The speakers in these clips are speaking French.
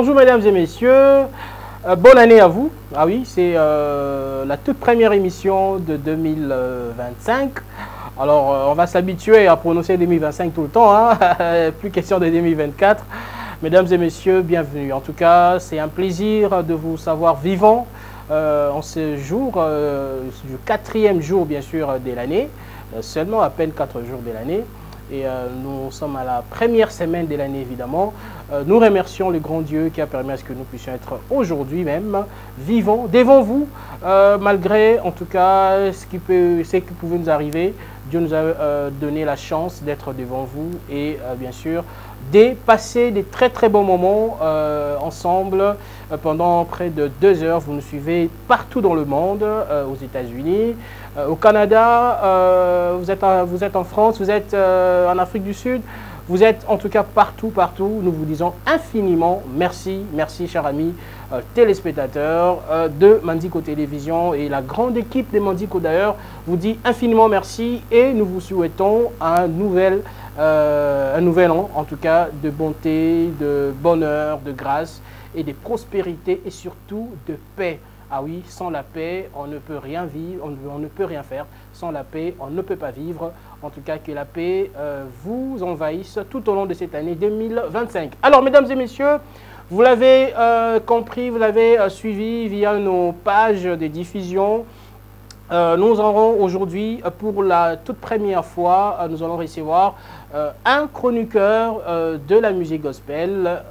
Bonjour mesdames et messieurs, bonne année à vous. Ah oui, c'est la toute première émission de 2025. Alors on va s'habituer à prononcer 2025 tout le temps, hein? Plus question de 2024. Mesdames et messieurs, bienvenue. En tout cas, c'est un plaisir de vous savoir vivant en ce jour, du 4e jour bien sûr de l'année, seulement à peine 4 jours de l'année. Et nous sommes à la première semaine de l'année, évidemment. Nous remercions le grand Dieu qui a permis à ce que nous puissions être aujourd'hui même vivants devant vous, malgré en tout cas ce qui pouvait nous arriver. Dieu nous a donné la chance d'être devant vous et bien sûr de passer des très très bons moments ensemble pendant près de 2 heures. Vous nous suivez partout dans le monde, aux États-Unis, au Canada, vous êtes en France, vous êtes en Afrique du Sud, vous êtes en tout cas partout. Nous vous disons infiniment merci, merci chers amis téléspectateurs de Mandiko Télévision et la grande équipe de Mandiko d'ailleurs vous dit infiniment merci et nous vous souhaitons un nouvel an en tout cas de bonté, de bonheur, de grâce et de prospérité et surtout de paix. Ah oui, sans la paix, on ne peut rien vivre, on ne peut rien faire. Sans la paix, on ne peut pas vivre. En tout cas, que la paix vous envahisse tout au long de cette année 2025. Alors, mesdames et messieurs, vous l'avez compris, vous l'avez suivi via nos pages de diffusion. Nous aurons aujourd'hui, pour la toute première fois, nous allons recevoir un chroniqueur de la musique gospel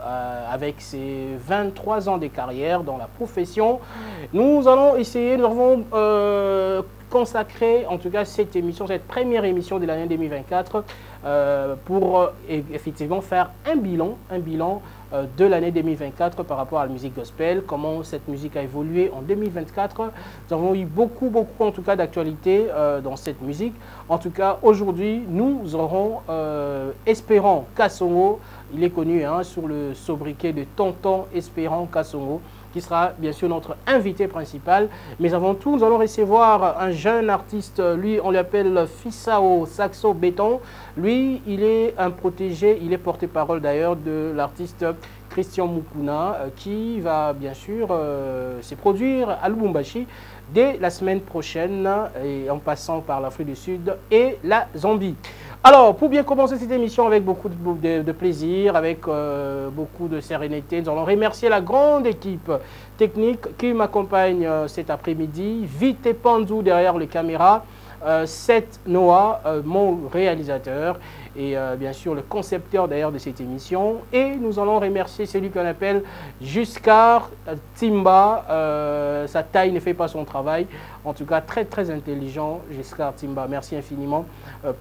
avec ses 23 ans de carrière dans la profession. Nous allons essayer, nous avons consacré en tout cas cette émission, cette première émission de l'année 2024 pour effectivement faire un bilan de l'année 2024 par rapport à la musique gospel, comment cette musique a évolué en 2024. Nous avons eu beaucoup en tout cas d'actualités dans cette musique. En tout cas, aujourd'hui, nous aurons Espérant Kassongo. Il est connu hein, sur le sobriquet de Tonton Espérant Kassongo, qui sera bien sûr notre invité principal. Mais avant tout, nous allons recevoir un jeune artiste, lui on l'appelle Fissao Saxo Béton. Lui, il est un protégé, il est porte-parole d'ailleurs de l'artiste Christian Mukuna, qui va bien sûr se produire à Lubumbashi dès la semaine prochaine, et en passant par l'Afrique du Sud et la Zambie. Alors, pour bien commencer cette émission avec beaucoup de plaisir, avec beaucoup de sérénité, nous allons remercier la grande équipe technique qui m'accompagne cet après-midi. Vite Pandou derrière les caméras, Seth Noah, mon réalisateur, et bien sûr le concepteur d'ailleurs de cette émission. Et nous allons remercier celui qu'on appelle Juscar Timba. Sa taille ne fait pas son travail. En tout cas, très intelligent, Juscar Timba. Merci infiniment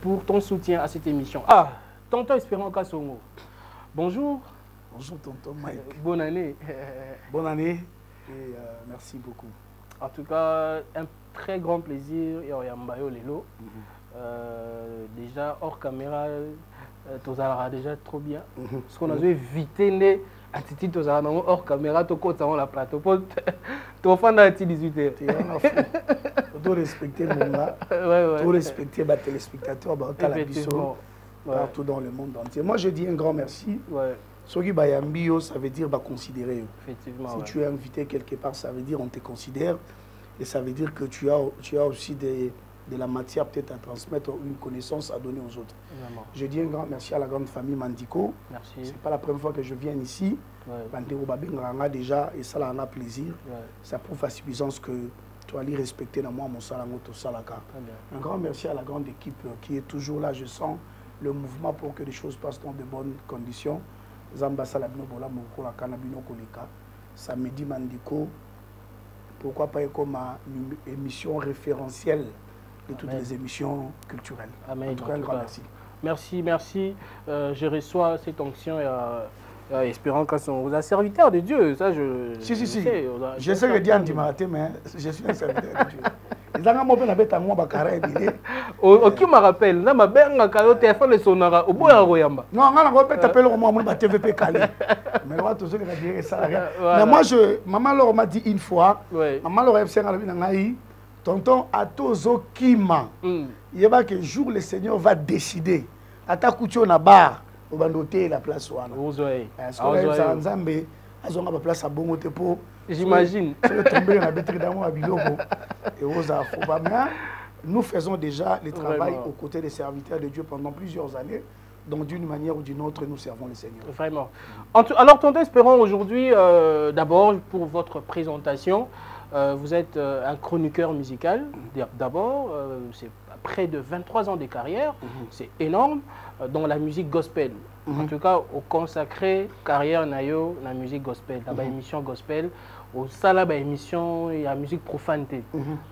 pour ton soutien à cette émission. Ah, Tonton Espérant Kassongo. Bonjour. Bonjour Tonton Mike. Bonne année. Bonne année et merci beaucoup. En tout cas, un très grand plaisir. Déjà hors caméra, tout ça déjà trop bien. Parce qu'on a vu éviter attitude tout ça hors caméra, tout côté la plateau. Tout fan de 18h. Tu dois respecter le monde là. Tu dois respecter les téléspectateurs, partout dans le monde entier. Moi je dis un grand merci. Soki Bayambio, ça veut dire considérer. Effectivement. Si tu es invité quelque part, ça veut dire on te considère. Et ça veut dire que tu as aussi de la matière peut-être à transmettre, une connaissance à donner aux autres. Vraiment. Je dis un grand merci à la grande famille Mandiko. Merci. Ce n'est pas la première fois que je viens ici. Déjà, et ça en a plaisir. Ça prouve à suffisance que tu vas aller respecter dans moi mon salango to salaka. Un grand merci à la grande équipe qui est toujours là. Je sens le mouvement pour que les choses passent dans de bonnes conditions. Zamba Salabino Bola Mokola Kanabino Koleka. Samedi Mandiko. Pourquoi pas comme une émission référentielle de toutes les émissions culturelles. Amen. En tout cas, un grand merci. Merci. Je reçois cette onction espérant que vous êtes serviteur de Dieu. Ça, si. Je sais que Dieu a dit mais je suis un serviteur de Dieu. Ils ont un peu de moi, qui me rappelle, je me téléphone de sonara, au bout de non, on t'appelle au moment où TVP calé. Mais moi, maman leur m'a dit une fois, maman leur a dit, tonton, à Tozo Kima, il y a que jour le Seigneur va décider. À ta couture na bar, au bandoté la place. azonga ba place à bongo te po. J'imagine. Tomber na betri dans moi biloko et aux afro. Mais nous faisons déjà le travail aux côtés des serviteurs de Dieu pendant plusieurs années. Donc d'une manière ou d'une autre, nous servons le Seigneur. Vraiment. Alors, tonton Espérant, aujourd'hui, d'abord, pour votre présentation, vous êtes un chroniqueur musical. D'abord, c'est près de 23 ans de carrière. C'est énorme dans la musique gospel. En tout cas, au consacré carrière nayo la musique gospel, dans l'émission gospel, au salaba émission et la musique profanité.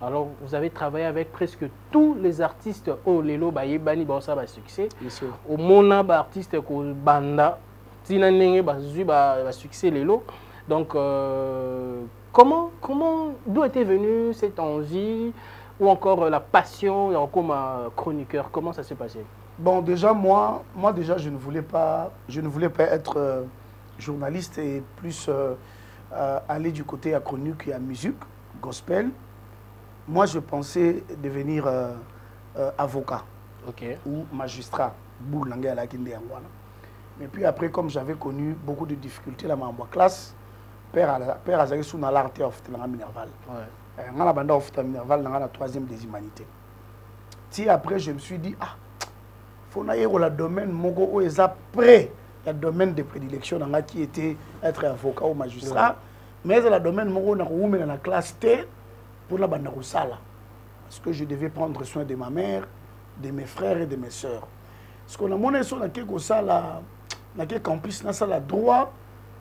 Alors, vous avez travaillé avec presque tous les artistes au lelo baye bani bossa ba succès. Au mona ba artiste ko banda tina nenge ba zui ba succès lelo. Donc comment d'où était venue cette envie ou encore la passion comme chroniqueur? Comment ça s'est passé? Bon, déjà moi déjà je ne voulais pas être journaliste et plus aller du côté à chronique et à musique gospel. Moi je pensais devenir avocat ou magistrat. Mais puis après, comme j'avais connu beaucoup de difficultés dans ma classe, père a été sous l'art of Minerval. On a banda of Minerval dans la troisième des humanités. Si après je me suis dit faut naïr le domaine mongo où est prêt le domaine de prédilection dans qui était être avocat ou magistrat, mais le domaine mongo na ko dans la classe T pour la banda sala parce que je devais prendre soin de ma mère, de mes frères et de mes sœurs. Parce qu'on a monnaie sur la quelque sala na quel campus na sala droit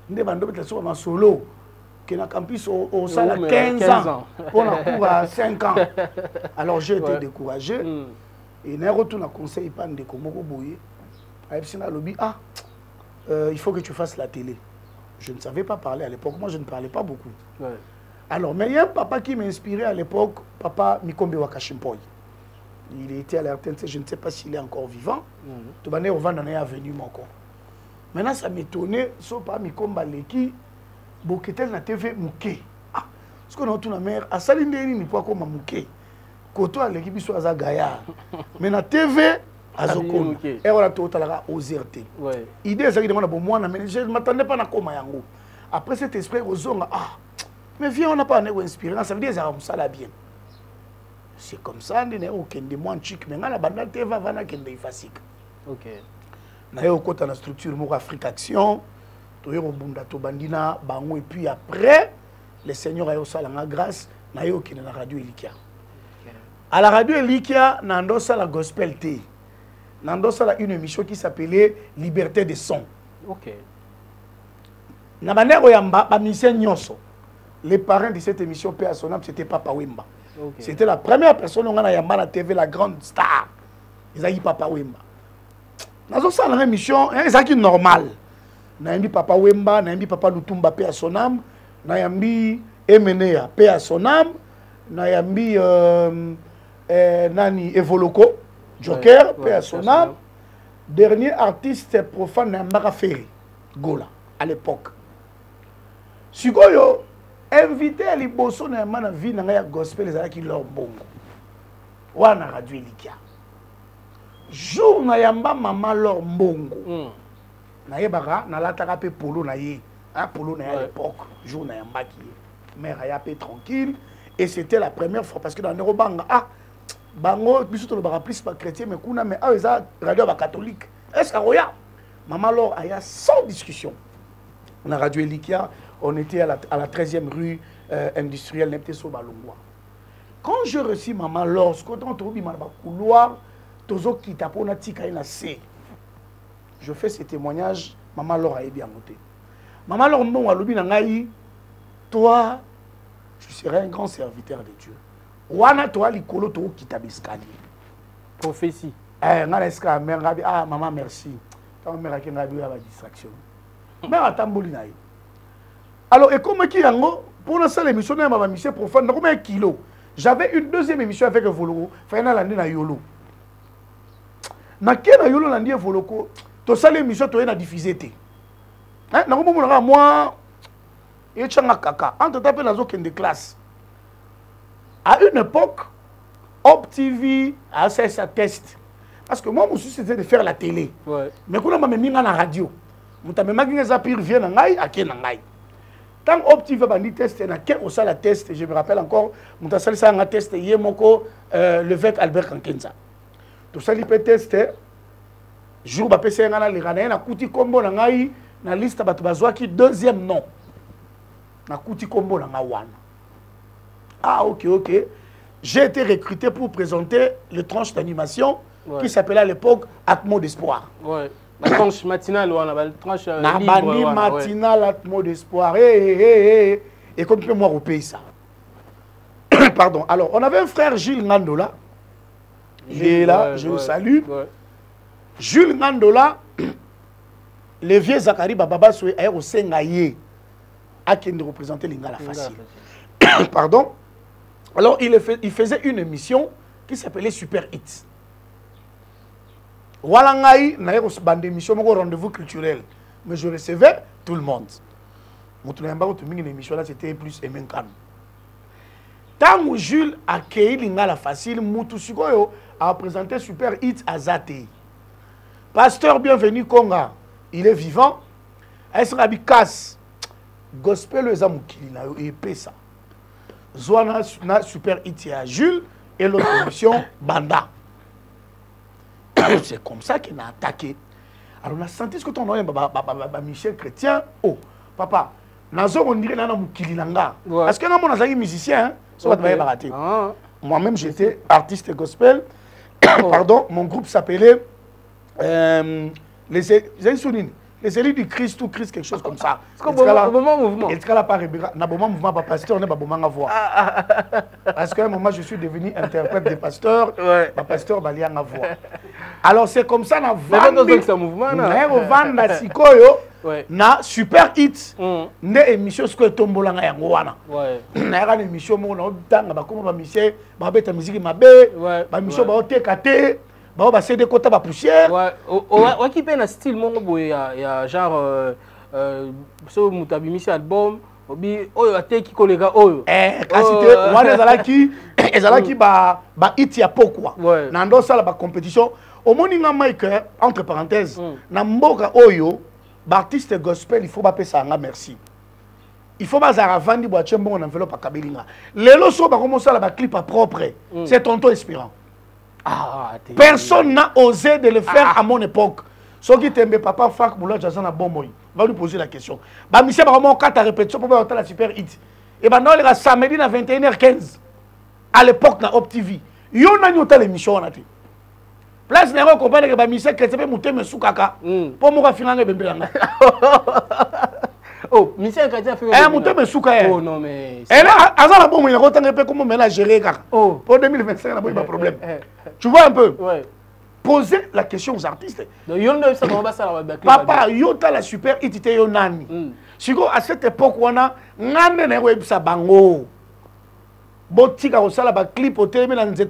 ne bando peut sur ma solo qui na campus au sala 15 ans pour la cour à 5 ans. Alors j'ai été découragé. Et je retourne à conseil pan de Komoko Boye. Il faut que tu fasses la télé. Je ne savais pas parler à l'époque. Moi, je ne parlais pas beaucoup. Alors, mais il y a un papa qui m'inspirait à l'époque, papa Mikombe Wakashimpoy. Il était à la RTNC, je ne sais pas s'il est encore vivant. Tu vas venir au Vandané Avenue encore. Maintenant, ça m'étonnait, ce papa Mikombe Leki, Boketel na TV Mouké. Parce qu'on a tout la mère, à Salindéni, ni pas comme Mouké. Koto à l'équipe soit à Gaïa. Mais na TV, à Zokon. Et on a tout à OZRT. Idée, c'est que moi, je ne m'attendais pas à Koma Yango. Après cet esprit, mais viens, on n'a pas un inspiré. Ça veut dire que ça va bien. C'est comme ça, on a aucun de moins chic. Mais on a banda TV, on a aucun de facile. Ok. On a eu la structure Mour Afrique Action. On a eu Bandina, Bango. Et puis après, le Seigneur a eu ça la grâce. On a eu la radio Elikia. À la radio Elikia, Nandosa la gospel T. Nandosa la une émission qui s'appelait Liberté de son. Ok. Nabanero Yamba, les parents de cette émission Paix à son âme, c'était Papa Wemba. C'était la première personne qui a Yamba la TV, la grande star. Ils ont dit Papa Wemba. Nandosa la émission, c'est normal. Naimbi Papa Wemba, Naimbi Papa Lutumba Paix à son âme, Naimbi Emenea Paix à son âme, Naimbi Nani Evoloko, Joker, paix à son âme. Dernier artiste profane Nambara Ferry, Gola, à l'époque. Sugoyo, invité à l'Iboso na mana vie na gospel les qui leur bongo. Wana radio Elikia. Jour na yamba mama leur bongo. Na yebara na lataka pe polo na ye. Hein, polo na à l'époque. Jour na yamba qui mère a pe tranquille. Et c'était la première fois parce que dans Nerobanga, bango, biso le bara plus pas chrétien, mais kuna mais eza radio ba catholique. Est-ce que roya? Maman alors il y a sans discussion. On a radio Elikia, on était à la 13e rue industrielle Nepté Sobalongwa. Quand je reçus maman lorsque on trouve ma couloir, tozo kita pona tika ina C. Je fais ce témoignage, maman Laure a bien monté. Maman Laure non alobi na ngai, toi tu serais un grand serviteur de Dieu. Wana toi likolo to kitabiskali. Prophétie. Ngala eska mère ngabi maman merci. Ta mère ki ngabi ya ba distraction. Mère atamboli na ye. Alors et comme qui yango pour la seule émission na ma mission profane comme un kilo. J'avais une deuxième émission avec Voloko, faina landi na yolo. Na kena yolo landi Voloko, to sale émission to na diffuser té. Hein na ko moi et changa kaka entre taper la zone de classe. À une époque, Hop TV a fait sa test. Parce que moi, mon souci, c'était de faire la télé. Mais quand on m'a mis dans la radio, je me suis dit que pire vient à Ngai. Tant Opti va bandi test, na quel au la test, je me rappelle encore, mon tassali ça a testé hier moko le vec Albert Kankenza. Tout ça il peut tester. Jour ba PC ngana le rana na kuti kombo na ngai na liste batu bazwaki deuxième nom. Na kuti kombo na ngawana. Ah OK. J'ai été recruté pour présenter le tranche d'animation qui s'appelait à l'époque Atmo d'espoir. Ouais. La tranche matinale ou la tranche libre, matinale, Atmo d'espoir. Et comme tu peux moi repayer ça. Pardon. Alors, on avait un frère Jules Ngandola. Il est là, je le salue. Jules Ngandola, le vieux Zachary Bababa Soué a au Sengaye à qui représentait l'Ingala facile. Pardon. Alors, il faisait une émission qui s'appelait Super Hits. Walangaï, n'a pas une émission, un rendez-vous culturel. Mais je recevais tout le monde. Une émission là, c'était plus Emenkan. Tant que Jules a accueilli l'Ingala facile, Moutousikoyo a présenté Super Hits à Zate. Pasteur bienvenu Konga, il est vivant. Est-ce qu'il casse gospel les amoukili na yo épais ça. Zwana na Super Hits à Jules et l'autre émission Banda. C'est comme ça qu'il a attaqué. Alors on a senti ce que ton nom est Michel Chrétien. Oh papa, nazo on dirait nana moukili nanga. Parce que non mon azali musicien, ça va te barater. Moi-même j'étais artiste gospel. Pardon, mon groupe s'appelait les élus du Christ ou Christ, quelque chose comme ça. C'est un bon mouvement. Et là, pas un mouvement, pas pasteur, on est pas bon à voir. Parce qu'à un moment, je suis devenu interprète des pasteurs, pas pasteur, bah, à voir. Alors, c'est comme ça, na Super Hits, na émission ce que tombola nga yangoana. Na une émission mo na tanga ba comme ba monsieur, ba beta musique mabe, ba émission ba otekate. Bah, bah c'est des quotas de poussière. Ouais, qui peine un style mon boy, il y a genre so mutabimisi album, obi oyo ate ki kolega oyo. Kasite wana ezalaki ba hit ya pokwa. Na ndo sala ba compétition. Au moninga Mike entre parenthèses, na mboka oyo ba artiste gospel il faut ba pesa nga merci. Il faut pas vendre boîte chembo na enveloppe kabelinga. Lelo so ba commencer la ba clip propre. C'est tonton inspirant. Personne n'a osé de le faire à mon époque. Ce qui t'aime, papa Franck Moula Jazana Bomboy, va lui poser la question. Bah, monsieur, vraiment, 4 répétitions pour faire la Super Hit. Et ben, non, il y a samedi à 21h15. À l'époque, dans Op TV. Il y a une émission. Place n'est pas compris que monsieur Chrétien peut monter sous caca. Pour moi, finalement, oh, monsieur Chrétien fait. Monter sous caca. Oh non, mais. Et là, à ça, il y a un peu comment on a géré. Pour 2025, il n'y a pas de problème. Tu vois un peu? Posez la question aux artistes. Papa, yota la Super Hit ite yo nani. Siko à cette époque wana ngande na websa bango. Botika osala ba clip au télé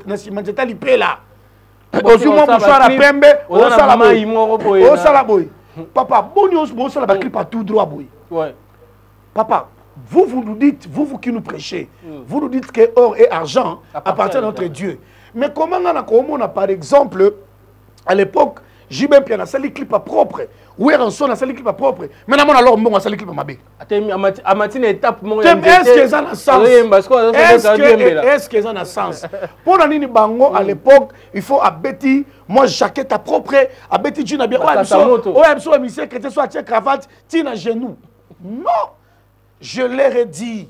na simanzeta lipela. Ozuma musala pembe, osala boy. Osala boy. Papa, boni osala ba clip à tout droit boy. Ouais. Papa, vous nous dites, vous qui nous prêchez, vous nous dites que or et argent appartiennent à notre Dieu. Mais comment on a par exemple à l'époque, j'ai bien piano, ça les clips propre. Où est son ça les clips propre. Maintenant alors bon ça les clips mabé. À matinée étape mon est-ce que ça a sens? Est-ce que ça a sens? Pour la nini bango à l'époque, il faut abeti moi jaquette à propre, abeti jean bien. Ouais, monsieur que tu sois cravate, tina genou. Non. Je leur ai dit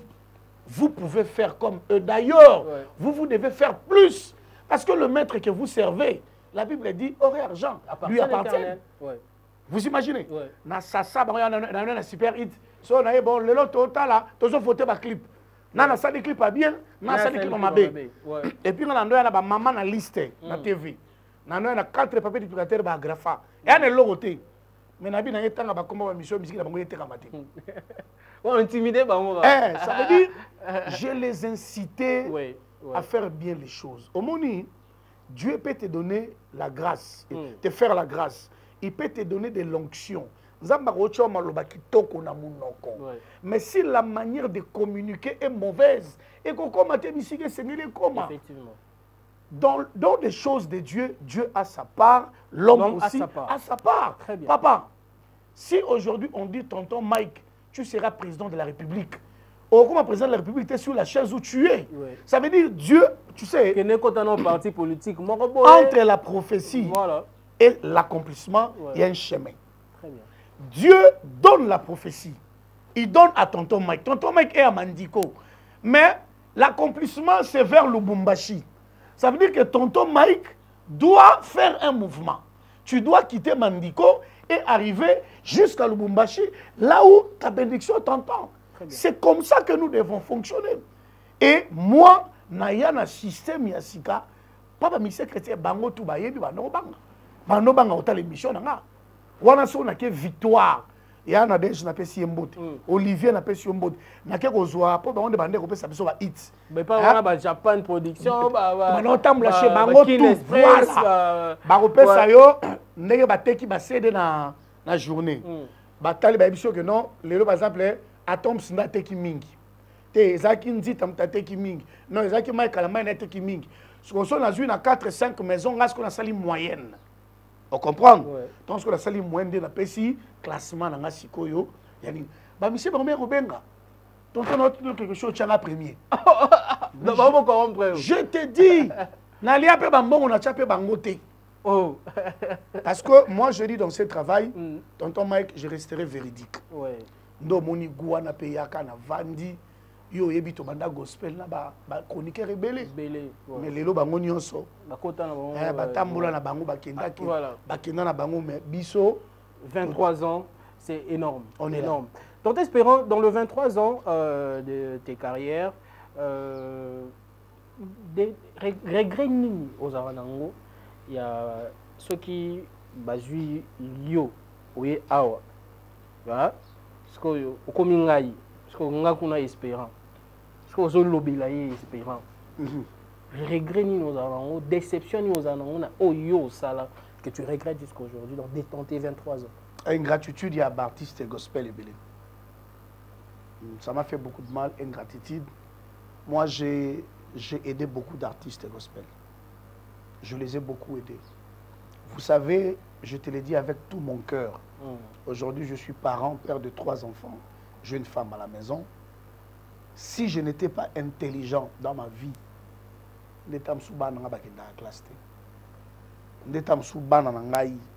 vous pouvez faire comme eux d'ailleurs. Vous devez faire plus parce que le maître que vous servez la Bible dit or et argent lui appartient. Vous imaginez? Na sasa na Super Hit. So na bon le lot total là, toujours photo ba clip. Na ça des clips pas bien, na ça des clips mabe. Et puis na ndo na ba maman na liste na TV. Na ndo na 4 papiers d'utilisateurs ba grafa. Et na logoté. Mais na bi na yetanga ba komba ba mission musique na bango yete kamate. On intimidé bango. Ça veut dire je les incitais à faire bien les choses. Au moni Dieu peut te donner la grâce, te faire la grâce. Il peut te donner de l'onction. Mais si la manière de communiquer est mauvaise, et qu'on commence dans les choses de Dieu, Dieu a sa part, l'homme aussi a sa part. Papa, si aujourd'hui on dit tonton Mike, tu seras président de la République. Oh, comme président de la République, tu es sur la chaise où tu es. Oui. Ça veut dire Dieu, tu sais, parti politique, entre la prophétie et l'accomplissement, il y a un chemin. Très bien. Dieu donne la prophétie. Il donne à tonton Mike. Tonton Mike est à Mandiko. Mais l'accomplissement, c'est vers Lubumbashi. Ça veut dire que tonton Mike doit faire un mouvement. Tu dois quitter Mandiko et arriver jusqu'à Lubumbashi, là où ta bénédiction t'entend. C'est comme ça que nous devons fonctionner. Et moi, naya na système yasika, papa mi secrétaire bango tout bayebi bano banga. Bano banga ota l'émission nanga. Wana so na ke victoire. Ya na deje na pesi mbote. Olivier na pesi mbote. Na ke kozwa po bango de bande ko pesa biso ba hit. Mais pas wana ba Japan production ba no tambla chez bango tout. Voilà. Ba ko pesa yo ndenge bateki ba CD na journée. Batali ba biso que non, lelo par exemple Atom Sinda teki mingi. Te ezaki nzita mtateki mingi. Non, ezaki Michael Amai na teki mingi. Ce qu'on a vu dans 4-5 maisons, là, ce qu'on a sali moyenne. On comprend? Ouais. Donc, ce qu'on a sali moyenne de la PSI, classement dans la Sikoyo, yani, bah, monsieur, bah, on benga. Donc, on a quelque chose, tu as premier. Je te dis, n'allez pas bambon, on a chapé bangoté. Oh. Parce que moi, je dis dans ce travail, tonton Mike, je resterai véridique. Ouais. Ndo moni guana peyaka na vandi yo yebi to banda gospel na ba chroniqueur rebelle mais lelo bango nyonso bakota na bango batambola na bango bakenda ki bakenda na bango mais biso 23 ans c'est énorme. On est énorme. Donc espérons dans le 23 ans de tes carrières des regrets nini aux aranango il y a ceux qui bazui lio oui awa voilà. Parce que comme ngai, parce que ngai kuna espérant, parce que aux lobila espérant. Regret ni nos avons, déception ni nos avons, oh yo sala que tu regrettes jusqu'aujourd'hui donc détenter 23 ans. Ingratitude il y a artiste gospel et belé. Ça m'a fait beaucoup de mal, ingratitude. Moi j'ai aidé beaucoup d'artistes gospel. Je les ai beaucoup aidés. Vous savez, je te l'ai dit avec tout mon cœur. Aujourd'hui, je suis parent, père de 3 enfants. J'ai une femme à la maison. Si je n'étais pas intelligent dans ma vie,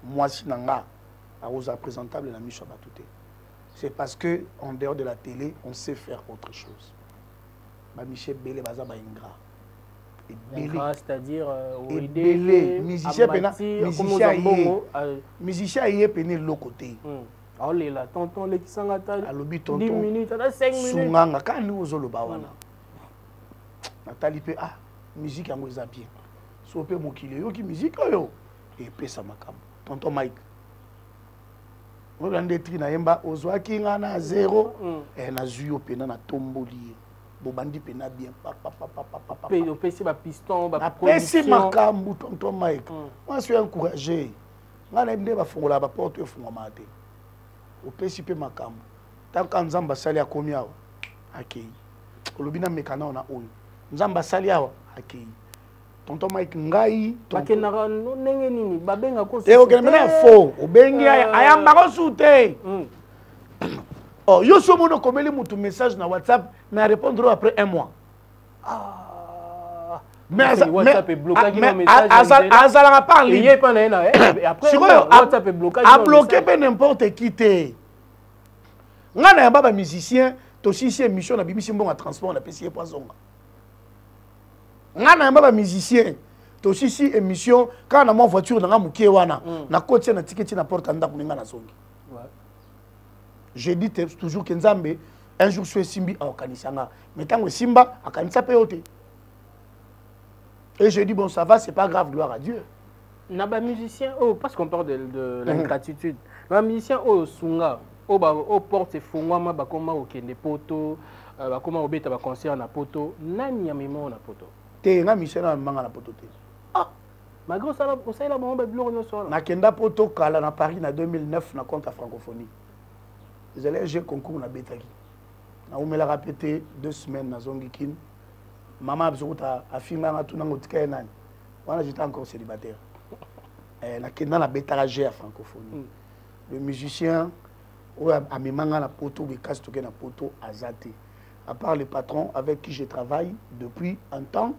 moi présentable la mission c'est parce que en dehors de la télé, on sait faire autre chose. Michel Bélé baza ba ingrat. C'est-à-dire musicien est péné de l'autre côté. Oh là, tonton, les qui sont à 10 minutes, 5 minutes. Sounganga, quand nous osons le bawana. Nathalie pe ah, musique en bien. So pe mokile yo ki musique yo. Et pe sa makam. Tonton Mike. Regardez tri na yemba ozwa ki nga na 0 et na zuyo pe na tomboli. Bobandi pena bien papa. Au PC ba piston ba condition. PC makambu tonton Mike. Moi je suis encouragé. Ngana ndé ba fongola ba porte fongo mate. Au PC pe makambu. Tant que nzamba sali akomi awa akei. Olobina mekana ona oyo. Nzamba sali awa akei. Tonton Mike ngai bakena no ndenge nini babenga ko te okena fo obengi ayamba ko sute. Oh, yo so mono komeli mutu message na WhatsApp mais répondre après 1 mois. Ah. Mais WhatsApp est bloqué qui message. Azala nga parler. Il y a pas na et après WhatsApp est bloqué. A bloqué pe n'importe qui te. Nga na yamba ba musicien to sisi émission na bimisi mbonga transport na pesier poisonga. Nga na yamba ba musicien to sisi émission quand na mo voiture na nga mukie wana na kotie na ticket na porte anda kuninga na zongi. Je dis toujours que Nzambe, un jour je suis Simbi à Okanisanga. Mais tant que Simba, à Kanisa Peyote. Et je dis, bon, ça va, c'est pas grave, gloire à Dieu. Naba musicien, oh, parce qu'on parle de l'ingratitude. Naba musicien, oh, Sunga, oh, porte et fongwama, bakoma au kende poto, bakoma au beta, concert na poto. Nani ya mimo na poto? Te, nga musicien na manga na poto te. Ah, ma grosse, ça y la bombe, bleu, on sort. Na kenda poto, kala na Paris, na 2009, na compte à francophonie. J'ai concours na Betaki. Na umela répété 2 semaines na Zongikin. Maman a filmé na tout nango tika nani. Voilà, j'étais encore célibataire. Na kenda na Betaki à francophonie. Le musicien à Mimanga na poto, Bekas Toké na poto, Azate. À part les patrons avec qui je travaille depuis un temps,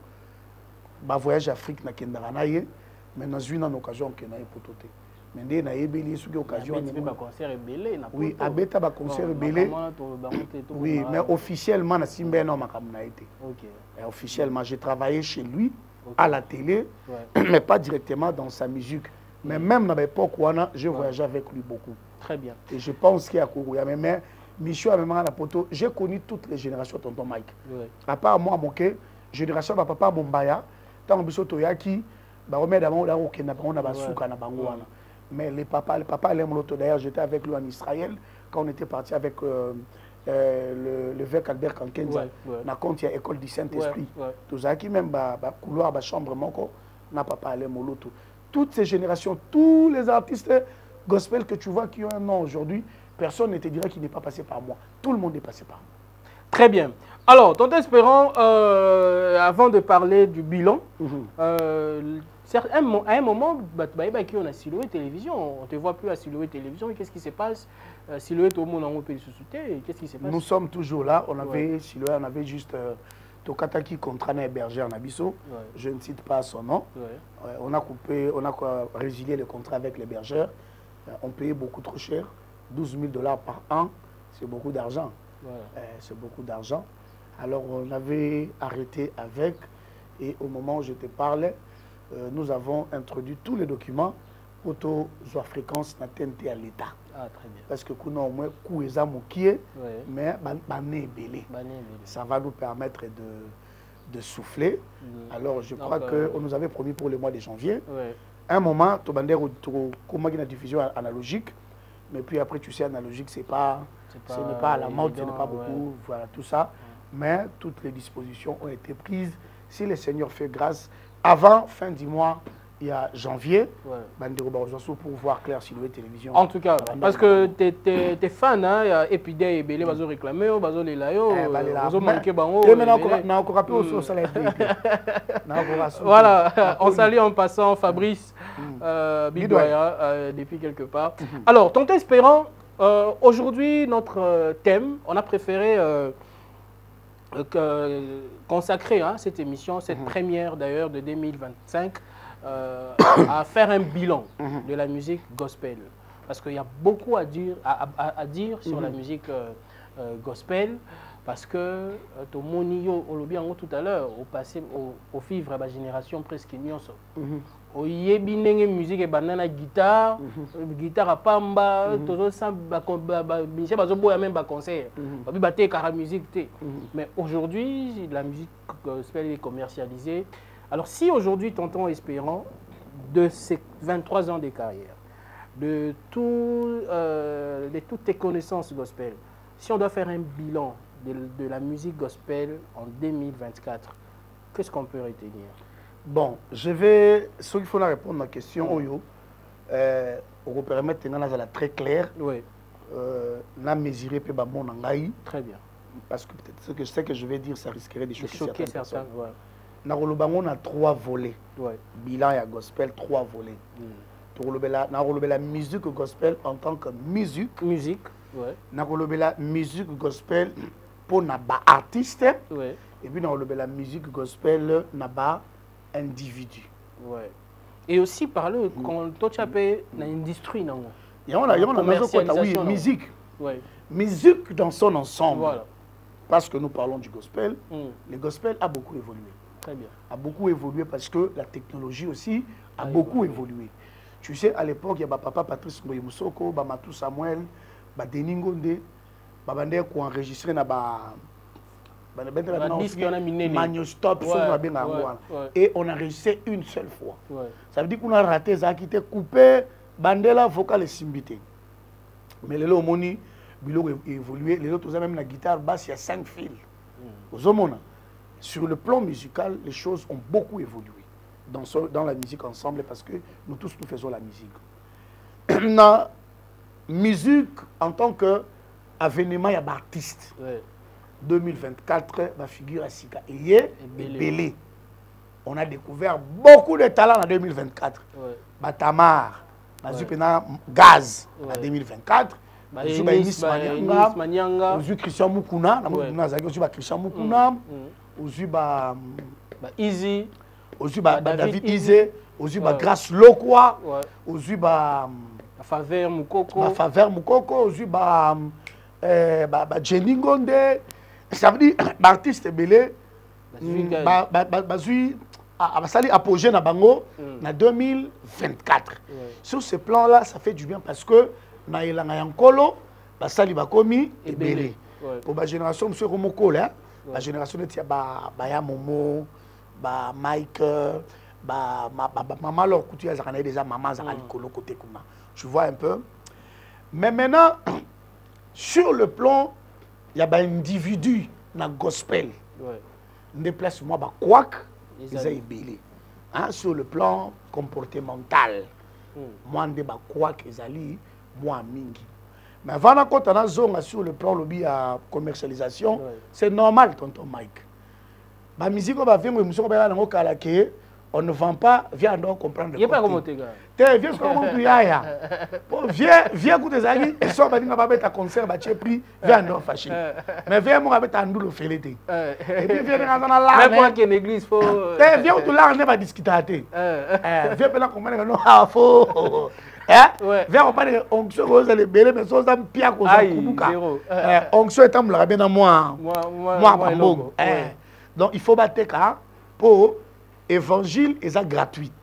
ma voyage Afrique na Kendaranaye, mais dans une occasion que na pototé. Mais dès na ebeli sous occasion. Oui, abeta ba concert belé. Oui, mais officiellement na simbe non makamna été. OK. Officiellement, j'ai travaillé chez lui à la télé, mais pas directement dans sa musique. Mais même dans l'époque où j'ai voyagé avec lui beaucoup. Très bien. Et je pense qu'il y a Kourouya, mais Michou a même la poto. J'ai connu toutes les générations de tonton Mike. À part moi, mon génération de papa Bombaya, tant que Toyaki, mais les papas, d'ailleurs, j'étais avec lui en Israël quand on était parti avec l'évêque Albert Kankenza. Na compte il y a l'école du Saint-Esprit. Tout ça qui même couloir, chambre, n'a pas allé moloto. Toutes ces générations, tous les artistes gospel que tu vois qui ont un nom aujourd'hui, personne ne te dira qu'il n'est pas passé par moi. Tout le monde est passé par moi. Très bien. Alors, tonton Espérant, avant de parler du bilan, à un moment, on a Silhouette Télévision. On ne te voit plus à Silhouette Télévision. Qu'est-ce qui se passe? Silhouette au monde en peut sous-souter. Qu'est-ce qui se passe? Nous sommes toujours là. On avait Silhouette, on avait juste Tokataki contre un hébergeur en Abisso. Je ne cite pas son nom. On a coupé, on a résilié le contrat avec l'hébergeur. On payait beaucoup trop cher. 12 000 $ par an. C'est beaucoup d'argent. C'est beaucoup d'argent. Alors on avait arrêté avec, et au moment où je te parlais, nous avons introduit tous les documents auto-fréquence na TNT à l'État. Ah, très bien. Parce que nous avons un coup mais ça va nous permettre de souffler. Alors je crois qu'on nous avait promis pour le mois de janvier. Un moment, tu as une diffusion analogique, mais puis après tu sais, analogique, ce n'est pas à la mode, ce n'est pas beaucoup, voilà tout ça. Mais toutes les dispositions ont été prises. Si le Seigneur fait grâce, avant fin du mois, il y a janvier, pour voir clair Silhouette Télévision. En tout cas, parce que tes fans, hein, Epidé et Bélé, ils ont réclamé, ils ont les layo, ils ont manqué. Voilà, on salue en passant Fabrice Bidoya depuis quelque part. Alors, tonton Espérant, aujourd'hui, notre thème, on a préféré consacrer cette émission, cette première d'ailleurs de 2025, à faire un bilan de la musique gospel. Parce qu'il y a beaucoup à dire, sur la musique gospel. Parce que, tout le monde tout à l'heure, au vivre à la génération presque nyonso. Au yebi nenge musique et banana guitare, guitare à pamba, toujours ça, Michel Bazobo a même un concert. Babi baté car musique. Mais aujourd'hui, la musique gospel est commercialisée. Alors si aujourd'hui, tonton Espérant, de ses 23 ans de carrière, de toutes tes connaissances gospel, si on doit faire un bilan de la musique gospel en 2024, qu'est-ce qu'on peut retenir? Bon, je vais, ce qu'il faut répondre à la question, on peut permettre de très clair. Oui. Na mesurer pe bon nangai. Très bien. Parce que peut-être ce que je sais que je vais dire, ça risquerait de choquer certains. Ouais. On a 3 volets. Ouais. Bilan et gospel, 3 volets. La musique gospel en tant que musique. Musique. Ouais. La musique gospel pour naba artiste. Ouais. Et puis la musique gospel naba individu. Ouais. Et aussi parler quand tu as l'industrie. Il y a musique. Ouais. Musique dans son ensemble. Voilà. Parce que nous parlons du gospel, le gospel a beaucoup évolué. Très bien. A beaucoup évolué parce que la technologie aussi a beaucoup évolué. Tu sais, à l'époque, il y a papa Patrice Moussoko, Matou Samuel, Denis Ngonde, Babande qui enregistré na Stop, et on a enregistré une seule fois. Ça veut dire qu'on a raté ça qui était coupé, bandela vocal et simbité. Mais les lots moni, bilo évolué, les autres même la guitare basse, il y a 5 fils. Sur le plan musical, les choses ont beaucoup évolué dans la musique ensemble parce que nous tous nous faisons la musique. La musique en tant qu'avènement, il y a d'artistes. 2024, ma figure à Sika et Belé. On a découvert beaucoup de talents en 2024. Batamar, Bazupena Gaz en 2024. ozwi ba Enis Manyanga, ozwi Christian Mukuna, ozwi ba Christian Mukuna, ozwi ba Easy, ozwi ba David Ize, ozwi ba Grace Lokwa, ozwi ba Faveur Mukoko, ozwi ba Jenny Ngonde. Ça veut dire l'artiste belé bazui abasali apogée na bango na 2024. Sur ce plan là, ça fait du bien parce que na elanga yankolo basali bakomi ebele. Pour la génération monsieur Romoko là, la génération de ba ya Momo, ba Mike, ba maman leur couture ça connaît déjà maman ça alikolo côté kuma. Tu vois un peu. Mais maintenant sur le plan il y a un individu dans le gospel. Déplace-moi, quoi sur le plan comportemental. Moi, je quoi que moi, mingi. Mais avant quand on a zone sur le plan lobby à commercialisation, c'est normal, tonton Mike. Ma musique, on ne vend pas, viens donc comprendre. Il n'y a pas comment t'es gars. Viens comment tu y as. Viens écouter ça. Et ça, on va mettre un concert, prix, viens donc fâché. Mais viens, moi, avec un double fêlé. Et puis, viens dans la même moi qui est une église, faut. Viens, où tu l'as, on va discuter. Viens, pendant qu'on m'a dit, non, faut. Viens, on parle de onction, vous allez bêler, mais ça, on pire qu'on s'en coupe. Onction est un peu bien à moi. Moi, donc, il faut battre pour. Évangile est gratuite.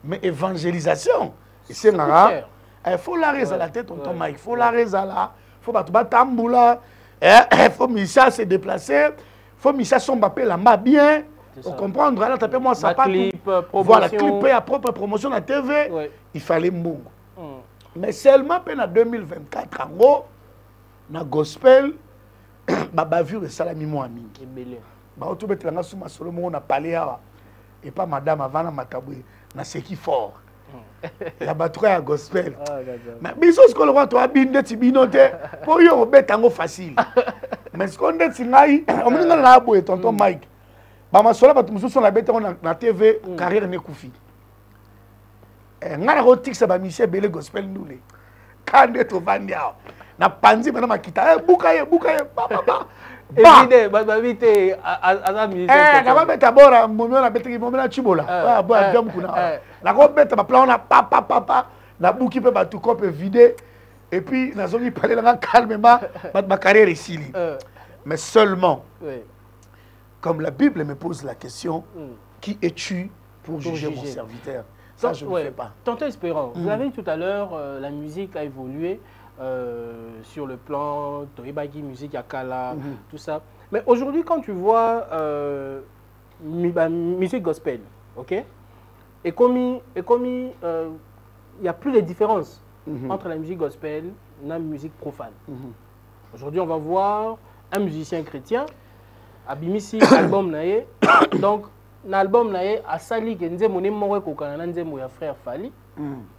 Mais évangélisation, c'est il faut la raison à la tête, tonton Mike. Il faut la raison là. Il faut battre tamboula. Il faut Micha se déplacer. Il faut Micha son papier là-bas bien. Pour comprendre, là, tapez moi ça pas. Voilà, clip à propre promotion à TV. Il fallait mbongo. Mais seulement en 2024, en gros, dans le gospel, bah vu le salami moi ami. Bah tout mettre là sur ma solo on a parlé et pas madame avant mataboué na ce qui fort. La batrouille à gospel. Mais biso ce que le roi toi binde tibinote pour yo betango facile. Mais ce qu'on dit singai, on me na na boye tonton Mike. Ba masola batu mususu na betango na TV carrière ne kufi. Ngana ko tiksa ba Michel Belé gospel nule. Kande to vandia. Na panzi bana makita bukaye papa. Évidé, bah vite à la musique. Na ba beta bora momio na beteki momio na chibola. Ah bo aviam kuna. Na ko beta ba plan na papa na buki pe ba tout corps vidé et puis na zongi parler là calmement ba carrière ici. Mais seulement comme la Bible me pose la question, qui es-tu pour juger mon serviteur? Ça je ne fais pas. Tonton Espérant, vous avez dit tout à l'heure la musique a évolué. Sur le plan Toibagi, musique Yakala, tout ça. Mais aujourd'hui, quand tu vois musique gospel, ok, et comme il n'y a plus de différence entre la musique gospel et la musique profane. Aujourd'hui, on va voir un musicien chrétien, Abimisi, album naé, donc l'album naé a sali que nze moné moko kokana nze mo ya frère Fali.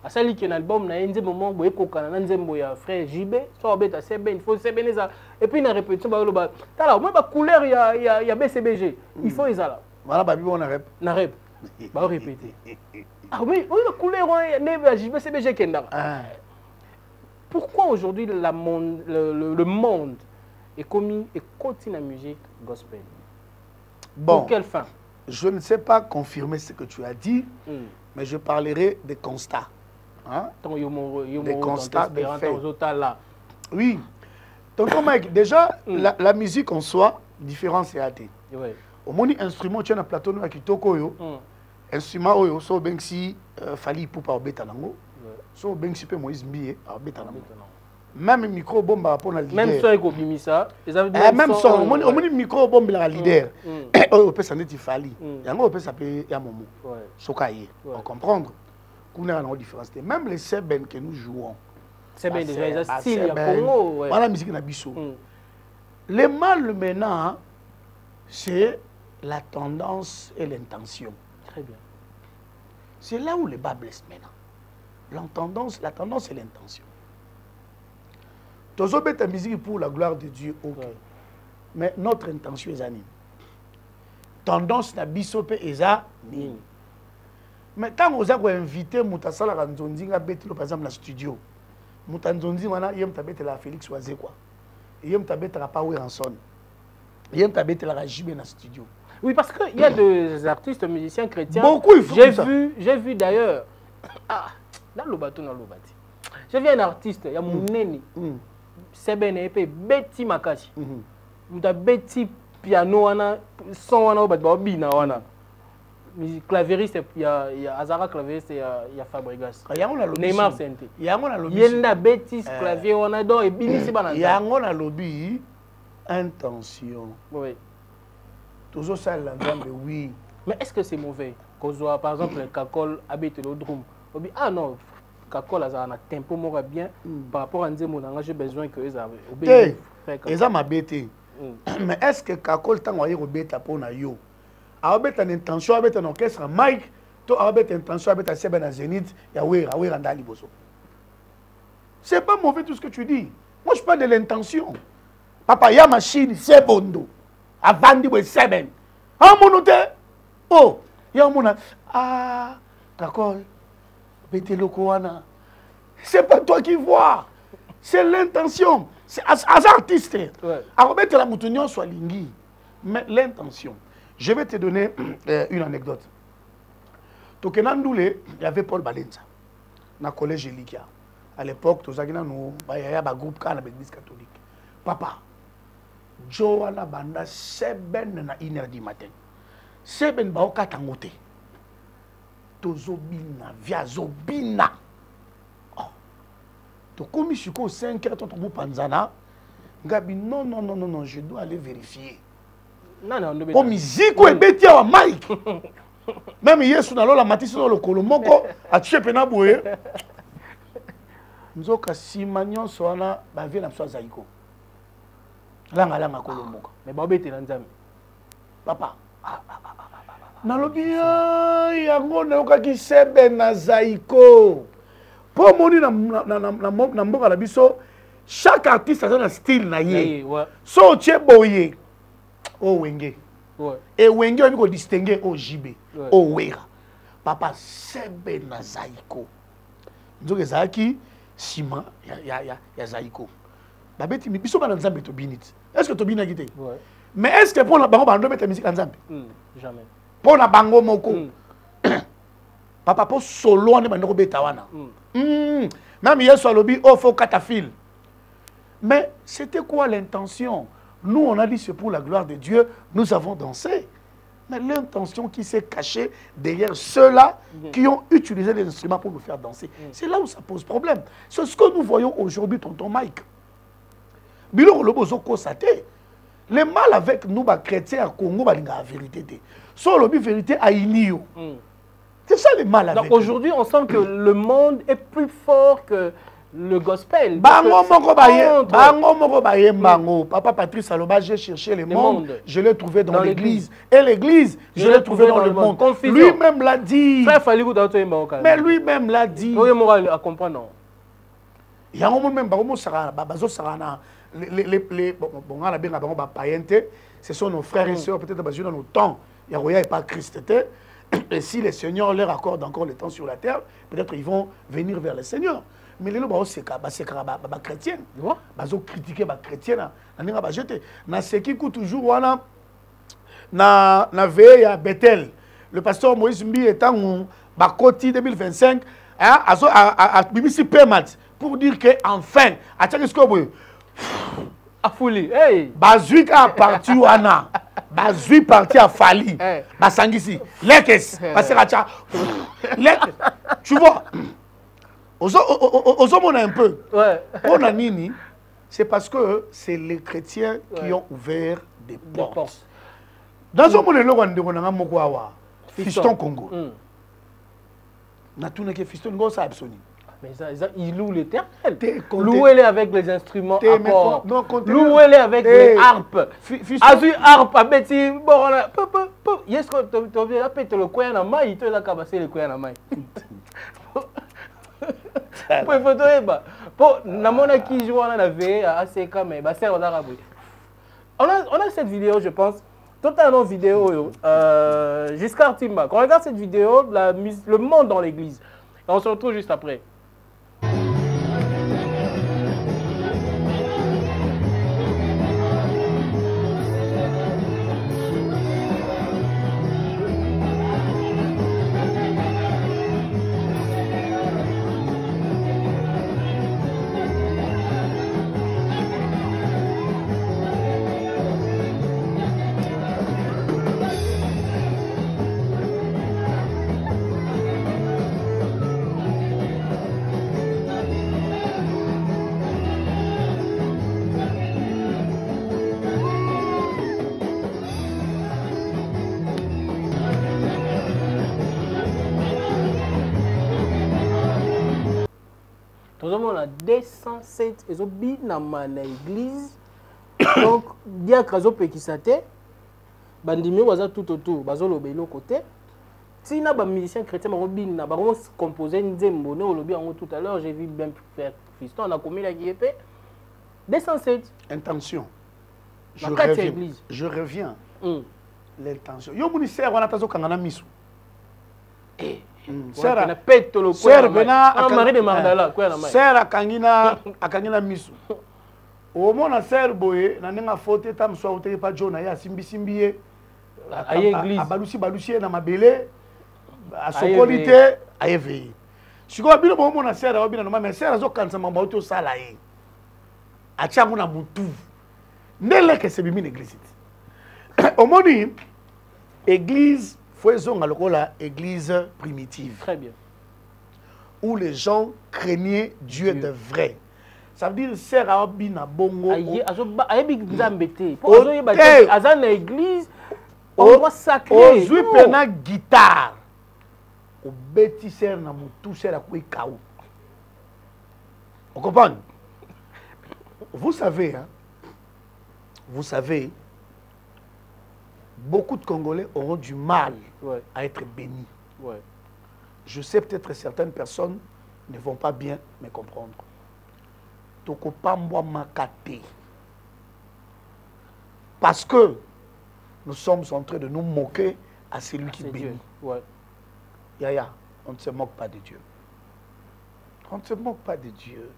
A sali que l'album naé nze momo boye kokana nze mo ya frère JB, so obeta sebe il faut sebe neza et puis na répétition ba loba. Tala moi ba couleur ya BCBG, il faut ezala. Voilà ba bibo na rep. Na rep. Ba répéter. Ah oui, la couleur ya JB CBG kenda. Pourquoi aujourd'hui le monde est commis et continue la musique gospel? Bon. Pour quelle fin? Je ne sais pas confirmer ce que tu as dit, mais je parlerai des constats. Hein? Des constats, des faits. Oui. Tonton Mike, déjà, la musique en soi, différence c'est athée. Au moins, instrument, tu as un plateau qui toko instrument, so bensi fali pour pas betanango, so bensi pe Moïse Mbié, betanango. Même micro bomba pour la leader. Même son eko bimisa, même son, au moins micro bomba la leader. On peut s'en être fali. Yango on peut s'appeler Yamomo. Sokaye. On comprendre. Qu'on a une différence. Même les seben que nous jouons. Seben déjà style Congo. Voilà la musique na biso. Le mal maintenant, c'est la tendance et l'intention. Très bien. C'est là où le bas blesse maintenant. La tendance et l'intention. Tous les ta musique pour la gloire de Dieu, ok. Mais notre intention est anime. Tendance na bisope eza nini. Mais tant que vous avez invité Moutasala Ranzondinga Betilo par exemple dans le studio, Moutanzondi, maintenant, il y a un Félix Oazé, quoi. Il y a un Power Ranson. Il y a un Jibé dans le studio. Oui, parce qu'il y a des artistes, musiciens chrétiens. Beaucoup, il faut j'ai vu d'ailleurs. Ah, dans le bateau, j'ai vu un artiste, il y a mon néni. C'est bien épais, Betty Makachi. Il y a Betty piano, son, clavieriste, il y a Azara clavieriste, il y a Fabregas. Neymar Sente. Il y a Betty clavier, on a donc et Bini Sibananda. Il y a un lobby intention. Oui. Toujours ça, oui. Mais est-ce que c'est mauvais? Quand on voit par exemple le Kakol habite le drum. On dit ah non, Kakol a un tempo moins bien par rapport à Nzemo, j'ai besoin que les avaient. Ils ont m'habité. Mais est-ce que Kakol t'a envoyé au bêta pour na yo? Avec une intention, avec un orchestre, Mike, tu as une intention, avec un Seben Zénith, il y a Randali Boso. C'est pas mauvais tout ce que tu dis. Moi, je parle de l'intention. Papa, il y a machine, c'est bondo. Avant de Seben. Ah, mon hôte. Oh, il y a mon. Ah, d'accord. Bétélokoana. C'est pas toi qui vois. C'est l'intention. C'est un artiste. Avec la moutonnion soit lingui. Mais l'intention. Je vais te donner une anecdote. Tokenandoule, il y avait Paul Balenza, dans le collège Elikia. À l'époque, il y avait un groupe dans l'église catholique. Papa, Joana Banda, c'est ben na 1h du matin. C'est ben baoka tangote. Tozobina, via zobina. Oh. To comme je suis 5h, ton groupe Panzana. Gabi, non, je dois aller vérifier. Pour musique ou ebeti wa Mike. Même hier sur la matisse sur le colomoko a tué penaboué. Nous avons simanion soana ba vie na so zaiko. Langa colomoko. Mais ba beti na nzambe. Papa. Na lobia yango na okaki sebe na zaiko. Pour moni na mboka la biso chaque artiste a un style na ye. So tie boye. Oh wenge. Et wenge on peut distinguer au JB. Au wera. Papa sebe na zaiko. Nzoke zaki sima ya zaiko. Babeti mi biso ba na nzambe to binit. Est-ce que to bina gite? Mais est-ce que pour la bango bando mettre musique en nzambe? Jamais. Pour la bango moko. Papa pour solo on bando beta wana. Même hier sur lobby oh faut catafil. Mais c'était quoi l'intention? Nous, on a dit c'est pour la gloire de Dieu, nous avons dansé. Mais l'intention qui s'est cachée derrière ceux-là qui ont utilisé les instruments pour nous faire danser, c'est là où ça pose problème. C'est ce que nous voyons aujourd'hui, tonton Mike. Bilo Lobozo Kosate. Le mal avec nous, les chrétiens à Congo, c'est la vérité. Sur la vérité à Inio. C'est ça le mal avec. Donc aujourd'hui, on sent que le monde est plus fort que le gospel. Bango moko baye bango. Papa Patrice Aloba, j'ai cherché le monde, je l'ai trouvé dans l'église. Et l'église, je l'ai trouvé dans le monde. Lui-même l'a dit. Mais lui-même l'a dit. Il y a comprendre. Il y a un moment même, ce sont nos frères et sœurs, peut-être dans nos temps. Il n'y a pas Christ. Et si le Seigneur leur accorde encore le temps sur la terre, peut-être ils vont venir vers le Seigneur. Mais les gens c'est chrétiens. Ils ont critiqué les chrétiens. Ils ont jeté. Dans ce qui coûte toujours, na veille à Bethel, le pasteur Moïse Mbi est en Bakoti 2025, a BBC Permat pour dire qu'enfin, à chaque fois, à folie, hey! Bazuik a parti wana. Bazuik parti à Fali. Basangisi. Lekes. Baseracha. Tu vois? Aux hommes, on a un peu. On a nini. C'est parce que c'est les chrétiens qui ont ouvert des portes. Dans un monde, on a un fiston Congo. On a tout que fiston Congo, ça absolument. Mais ils louent l'éternel. Louez-les avec les instruments à corps. Louez-les avec les harpes. Azui harpe, abeti, borona. Yes, quand tu as pété le coin à maille, tu as cabassé le coin à maille. On a cette vidéo, je pense, totalement vidéo. Giscard Timba. Quand on regarde cette vidéo, le monde dans l'église. On se retrouve juste après. Nous avons 207 ezobi na mana église. Donc diacre zo pekisate. Bandimi waza tout autour, bazolo belo côté. Si na ba musicien chrétien ba robina ba composer nzembo ne olobi en tout à l'heure, j'ai vu bien faire Fiston on a commis la guépé. 207 intention. Je reviens. L'intention. Yo ministère wana tazo kangana misu. Sera pète le coin. Sera Marie de Magdala quoi na mai. Sera akangina misu. Au mona ser boye na nenga faute tam so auté pas jona ya simbi à église. Balusi na mabele a sokolité a éveillé. Siko bino bo mona sera obina no mais sera zo kansa mamba auto sala yi. Acha mona mutu. Nele que c'est bimi l'église. Au moni église faisons à lokola église primitive. Très bien. Où les gens craignaient Dieu de vrai. Ça veut dire sert à bina bongo. Ayebi nzambete. Pour ozo yeba azan na église endroit sacré. Ozui pena guitare. O beti sert na mutu sert à quoi kaou. On comprend? Vous savez hein. Vous savez, beaucoup de Congolais auront du mal à être bénis. Ouais. Je sais peut-être que certaines personnes ne vont pas bien me comprendre. Parce que nous sommes en train de nous moquer à celui qui bénit. Ouais. Yaya, on ne se moque pas de Dieu. On ne se moque pas de Dieu.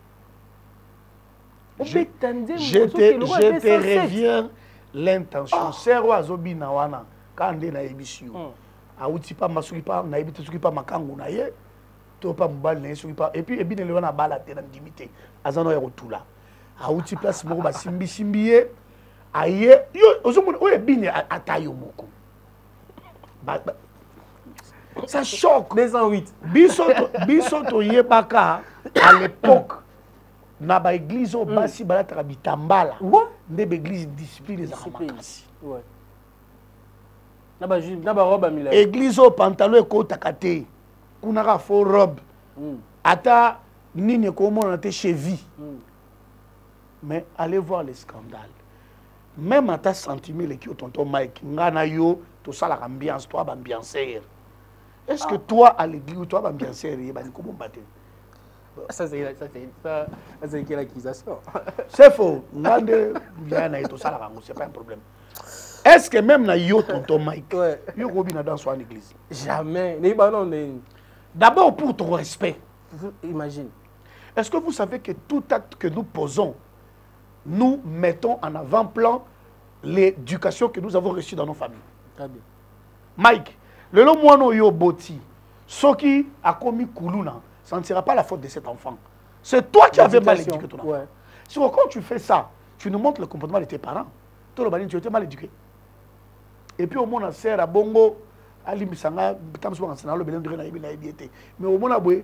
Je te reviens l'intention. Serwa azobi na wana kande na ebisio. Auti pa masuki pa na ebite suki pa makangu na ye. To pa mbali na suki pa et puis ebine le wana bala te na ndimité. Azano ya rotula. Auti place moko ba simbi ye. Aye yo ozomona o ebine atayo moko. Ça choque. 208. Biso to yebaka à l'époque. Na ba église au basi balataka bitambala nde ba église discipline za makasi ouais na ba robe mila église au pantalon ko takate kuna ka faux robe ata nini ko mona te cheville mais allez voir les scandales même ata sentiment qui au tonton Mike ngana yo to sala ambiance toi ba ambianceur est-ce que toi à l'église toi ba ambianceur ba ni ko bombater. Ça c'est l'accusation. C'est faux. C'est pas un problème. Est-ce que même na yo tonton Mike, yo robina dans son église? Jamais. D'abord pour ton respect. Imagine. Est-ce que vous savez que tout acte que nous posons, nous mettons en avant-plan l'éducation que nous avons reçue dans nos familles? Très bien. Mike, le long moino yo boti, soki a commis kuluna. Ça ne sera pas la faute de cet enfant. C'est toi qui avais mal éduqué ton enfant. Ouais. Si quand tu fais ça, tu nous montres le comportement de tes parents. Toi, le tu étais mal éduqué. Et puis au moins, on sert à bongo, à l'immisanga, mais au moins, on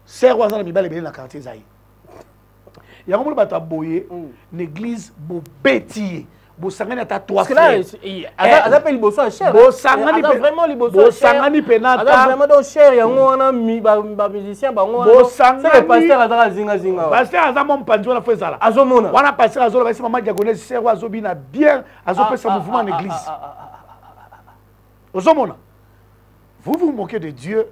sert à la quartier Zaï. Il y a un moment où une église bêtise. Bosangani ata toi frère. Parce que là, il appelle Liboso cher. Bosangani vraiment Liboso cher. Bosangani penata. Vraiment donc cher, il y a un musicien, c'est le pasteur Azara Zinga. Pasteur Azara mon panjo na fezala. Azomona. Wana pasteur Azola ba maman diagonale serwa azobina bien, azopé sa mouvement en église. Azomona. Vous vous moquez de Dieu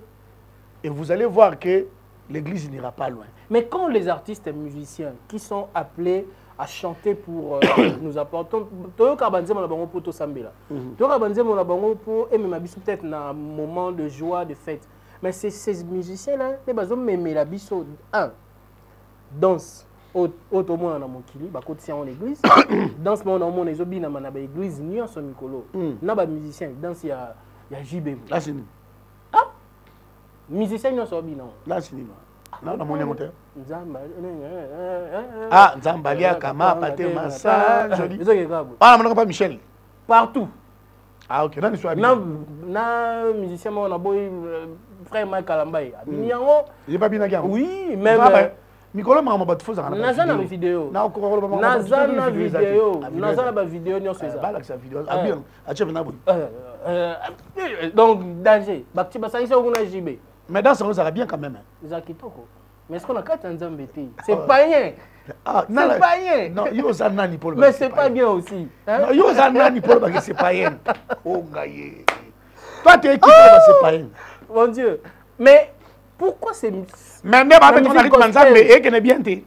et vous allez voir que l'église n'ira pas loin. Mais quand les artistes et musiciens qui sont appelés à chanter pour nous apporter Toyo Kabanzemo na bango pour to sambela. Toyo Kabanzemo na bango pour aimer ma biso peut-être na moment de joie, de fête. Mais ces musiciens là, les bazom m'aimer la biso un danse automon na mokili ba côté en église. Danse mon mon ezobi na ba église nion so mikolo. Na ba musicien danse ya JB. Là c'est nous. Ah musicien nion so bi non. Là c'est nous. Non, na mon moteur. Nzamba. Ah, Nzambalia Kama Pate Massa, joli. Ah, on n'a pas Michel. Partout. Ah, ok. Na musicien on a boy frère Mike Kalambaye. Abinyango. Il est pas bien gars. Oui, même Mikolo mama ba tufoza kana. Nazana vidéo. Nazana vidéo nyo c'est ça. Ba la vidéo. Abien, a chef na boy. Donc danger. Bakti basangisa kuna JB. Mais dans ça va bien quand même. Zakitoko. Mais est-ce qu'on a quatre Nzambe? C'est pas rien. C'est pas rien. Non, yo zanani Paul. Mais c'est pas bien aussi. Non, yo zanani Paul parce que c'est pas rien. Oh gaye. Toi tu es qui c'est pas rien. Mon Dieu. Mais pourquoi c'est mais même avec on arrive Nzambe et que ne bien té.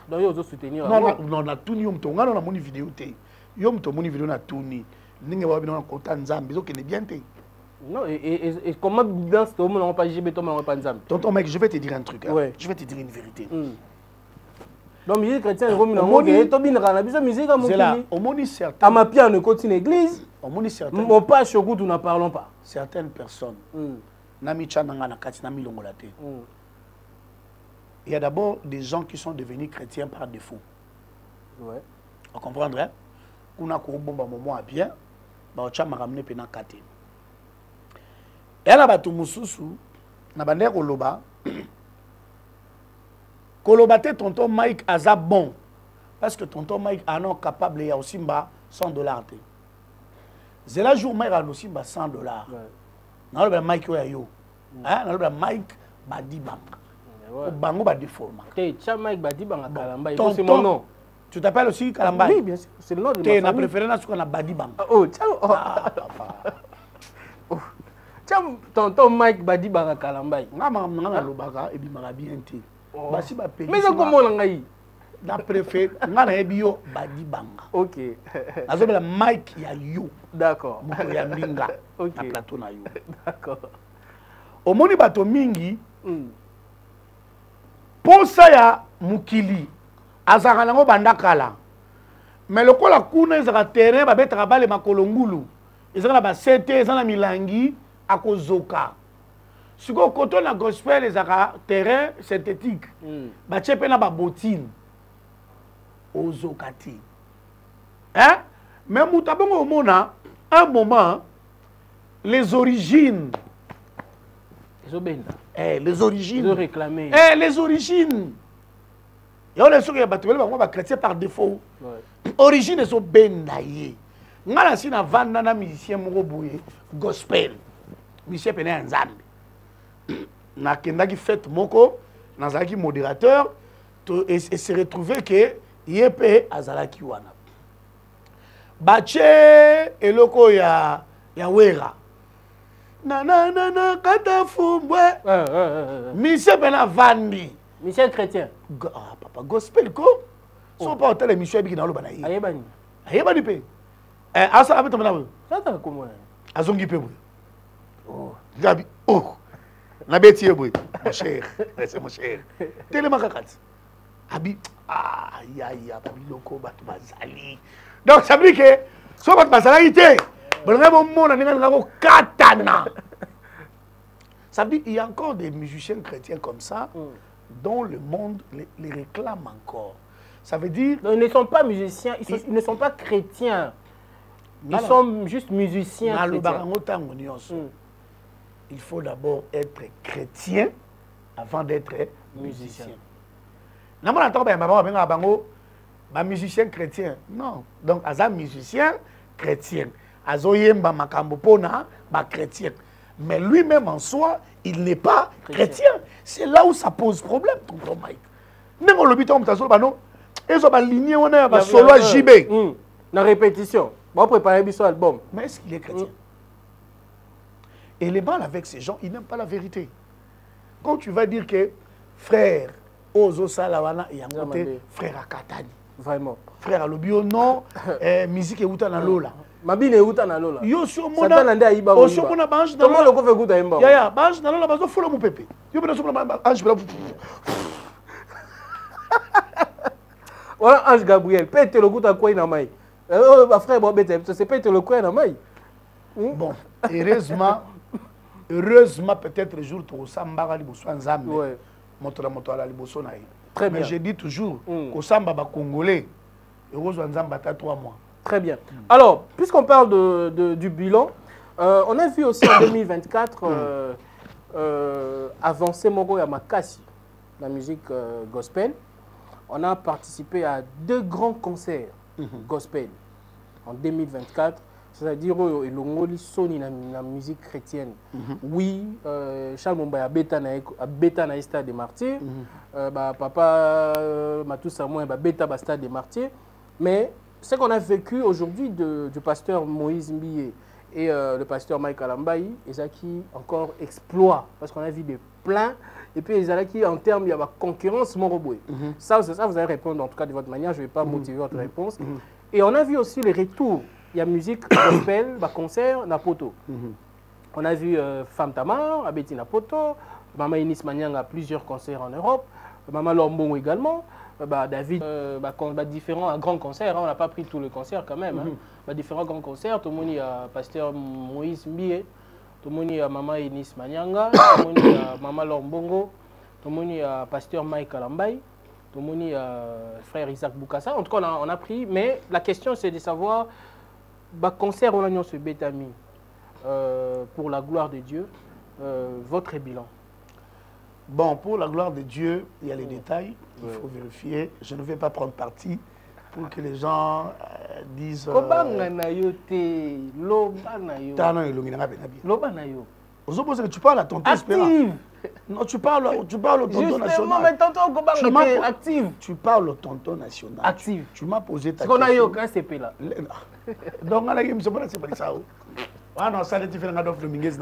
Donc yo soutenir. Non, na tuni yo mtonga na moni vidéo té. Yo mto moni vidéo na tuni. Ninge ba bino na kota Nzambe zo que ne bien té. Non, et comment dans ce moment on pas JB Thomas on pas Nzambe. Tonton mec, je vais te dire un truc. Ouais. Je vais te dire une vérité. Donc musique chrétienne comme on to bin rana biso musique à mon c'est là, au moni certain. À ma pierre ne continue l'église. Au moni certain. Mon pas chokou nous n'en parlons pas. Certaines personnes nami chananga na kati na milongola té. Il y a d'abord des gens qui sont devenus chrétiens par défaut. Ouais. On comprendre hein? Kuna ko bomba moment à bien, ba ocha makamne pe na kati. Et là batu mususu na bande koloba. Koloba te tonton Mike aza bon parce que tonton Mike a non capable ya aussi mba $100 té. Zela jour Mike a aussi mba $100. Na le Mike ya yo. Hein, na le Mike badi banga. Bango ba déforma. Té cha Mike badi banga Kalamba, c'est mon nom. Tu t'appelles aussi Kalamba? Oui, bien sûr, c'est le nom de ma famille. T'es na préféré na suka na badi banga. Oh, ciao. Tiens, tonton Mike badi banga Kalamba. Nga na lobaka et bi mara bien té. Basi ba pays. Mais comment on ngai? Na préféré nga na ebio badi banga. OK. Azobela Mike ya yo. D'accord. Moko ya minga. OK. Na plateau na yo. D'accord. Omoni bato mingi. Posa ya mukili azaka nango bandakala. Mais lokola kuna ezaka terrain babetaka bale makolongulu. Ezaka na ba CT, ezaka na milangi akozoka. Siko koto na gospel ezaka terrain synthétique. Batie pe na ba botine. Ozokati. Hein? Mais mutabongo omona un moment les origines. Les origines. Réclamer. Les origines. Il y a des choses qui sont chrétiens par défaut. Origine est bendaye. Ngala si na vanda na musicien moko boye gospel. Musicien pena nzambe. Na kendaki fête moko, nazaki modérateur et se retrouver que yepé azalaki wana. Bache eloko ya wera. Na kata fumbwe. Monsieur pena vandi. Michel chrétien. Ah papa gospel ko. So pas hôtel émission biki na lo bana yi. Ayebani pe. Asa abeto mena. Ça ta comment? Azongi pe boy. Oh, Gabi. Oh. Na beti boy. Mon cher, c'est mon cher. Tellement kakati. Abi ya babi loko batu bazali. Donc ça veut dire que so batu bazali té. Ça veut dire qu'il y a encore des musiciens chrétiens comme ça dont le monde les réclame encore. Ça veut dire... Donc, ils ne sont pas musiciens, ils ne sont pas chrétiens. Ils sont juste musiciens chrétiens. Il faut d'abord être chrétien avant d'être musicien. Musicien chrétien. Non. Donc, un musicien chrétien. Azoyemba makambo pona ba chrétien. Mais lui-même en soi, il n'est pas chrétien. C'est là où ça pose problème, tonton Mike. Nengo le biton mtazo bano, ezo ba lignée on a ba solo JB. Na répétition. On préparer biso album. Mais est-ce qu'il est chrétien? Et les balles avec ces gens, ils n'aiment pas la vérité. Quand tu vas dire que frère Ozo Salawana et Yangote, frère Akatani. Vraiment. Frère Alobio, non, musique et Outa Nalola. Mabine Outa Nalola. Yo sur mon o sur mon bange comment le fait Outa Imba. Ya bange Nalola bazo follow mon pépé. Yo bena sur mon ange bela. Voilà Ange Gabriel, pète le goût à quoi na mai. Ba frère bon bête, c'est pète le quoi na mai. Bon, heureusement peut-être le jour to samba liboso nzambe. Ouais. Moto ala liboso na ye. Très bien. Mais je dis toujours qu'au samba ba congolais heureusement nzambe ata 3 mois. Très bien. Alors, puisqu'on parle du bilan, on a vu aussi en 2024 avancer Mogo Yamakasi, la musique gospel. On a participé à 2 grands concerts gospel en 2024. c'est-à-dire et l'ongoli soni na musique chrétienne. Oui, Charles Momba a bêta na stade des martyrs, papa Matoussa moi a bêta ba stade des martyrs, mais ce qu'on a vécu aujourd'hui du pasteur Moïse Mbiye et le pasteur Mike Alambaï, ils qui encore exploit parce qu'on a vu des pleins et puis ils qui en termes il y a la concurrence Moroboué. Ça vous allez répondre en tout cas de votre manière, je ne vais pas motiver votre réponse. Et on a vu aussi les retours. Il y a musique gospel, concert, Napoto. On a vu Femme Tamar, Abeti Napoto, Maman Inis Manyang a plusieurs concerts en Europe, Maman Lombong également, David, différents grands concerts, on n'a pas pris tout le concert quand même, différents grands concerts, tout le monde y a Pasteur Moïse Mbiye, tout le monde y a Maman Inis Manyanga, tout le monde y a Maman Lombongo, tout le monde y a Pasteur Mike Alambaï, tout le monde y a Frère Isaac Boukassa. En tout cas, on a pris, mais la question c'est de savoir, concert on a ce bétami pour la gloire de Dieu, votre bilan. Bon, pour la gloire de Dieu, il y a les détails, il faut vérifier. Je ne vais pas prendre parti pour que les gens disent... Tu parles à tonton Espérant. Non, tu parles au tonton national. Mais tonton active. Tu parles au tonton national. Active. Tu m'as posé ta question. C'est qu'on a eu aucun CP là. Donc, on a eu pas ça. Ah non, ça, tu fais un adolphe de Minguez.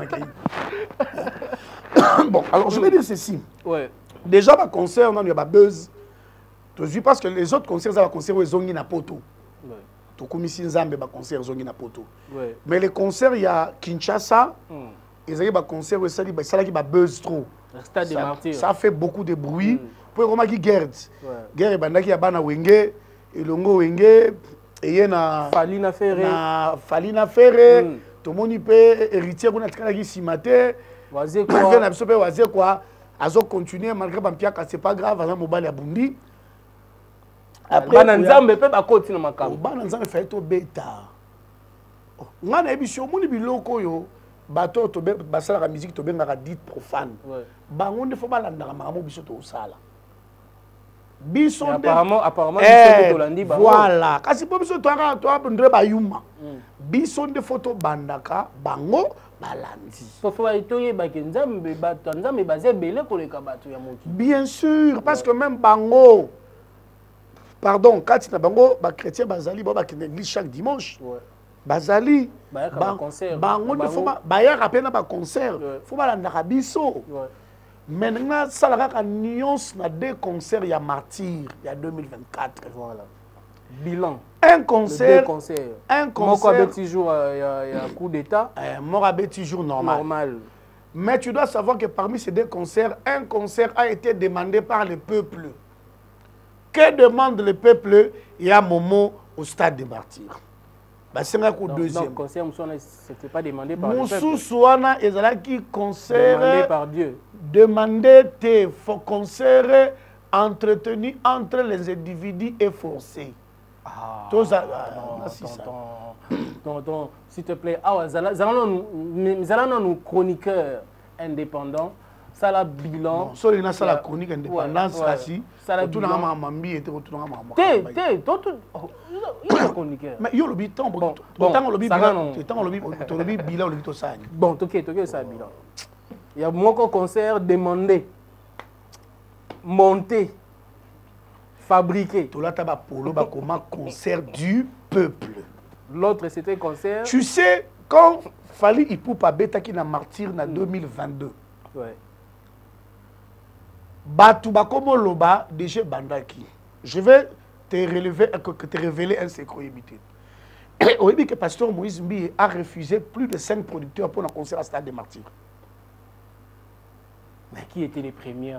Bon, alors je vais dire ceci. Ouais. Déjà, le concert, on a eu buzz. Parce que les autres concerts, ils ont concert aux Zongi Napoto. Tu connais Nzambe, ils concert aux Zongi Napoto. Mais les concerts, il y a Kinshasa. Ils ont un concert où ça qui buzz trop. Ça fait beaucoup de bruit. Pour comment qui Gerd. Gerd bandaki ya bana wenge, elongo wenge, et na Falina Ferré. Na Falina Ferré. Tout le monde peut héritier qu'on a travaillé ici matin. Wazé quoi. Na biso pe wazé quoi. Azo continuer malgré bampiaka c'est pas grave, avant mobile ya bundi. Après Bananzambe pe ba continue makambo. Bananzambe fait to beta. Ngana ebisho moni biloko yo. Bato to basala la musique to benga dite profane. Bango ne faut pas landa makambo biso to sala. Biso apparemment biso to landi bango. Voilà. Kasi po biso to ndre bayuma. Biso de photo bandaka bango balandi. Faut etoye ba Nzambe bato Nzambe bazé belé ko leka bato ya moki. Bien sûr parce que même bango pardon, quand na bango ba chrétien bazali ba l'église chaque dimanche. Bazali bango ne faut pas baya rappeler ba concert faut pas la biso maintenant ça la nuance na deux concerts ya martyr il y a 2024 voilà bilan un concert moko petit jour il y a coup d'état moko petit jour normal mais tu dois savoir que parmi ces deux concerts un concert a été demandé par le peuple. Que demande le peuple? Il y a Momo au stade des martyrs. C'est un coup deuxième. Donc, concert, c'était pas demandé par le peuple. Moussouana, ils ont qui concert. Demandé par Dieu. Demandé tes concert entretenu entre les individus et forcés. Ah, non, s'il te plaît, nous allons chroniqueurs indépendants. Ça la bilan. Non, ça ça la chronique indépendance aussi. Ça la bilan. Mambi était autour de mamma. Mais il y a le bilan. Bon, tant le bilan, le bilan ça. Bon, ok, ça bilan. Il y a mon concert demandé, monté, fabriqué. Tout là t'as polo comment concert du peuple. L'autre c'était concert. Tu sais quand Fally Ipupa beta qui na martyr na 2022. Ouais. Batouba comme Loba, déjà Bandaki. Je vais te révéler un secret imité. Au début que pasteur Moïse Mbiye a refusé plus de 5 producteurs pour un concert à Stade des Martyrs. Mais qui étaient les premiers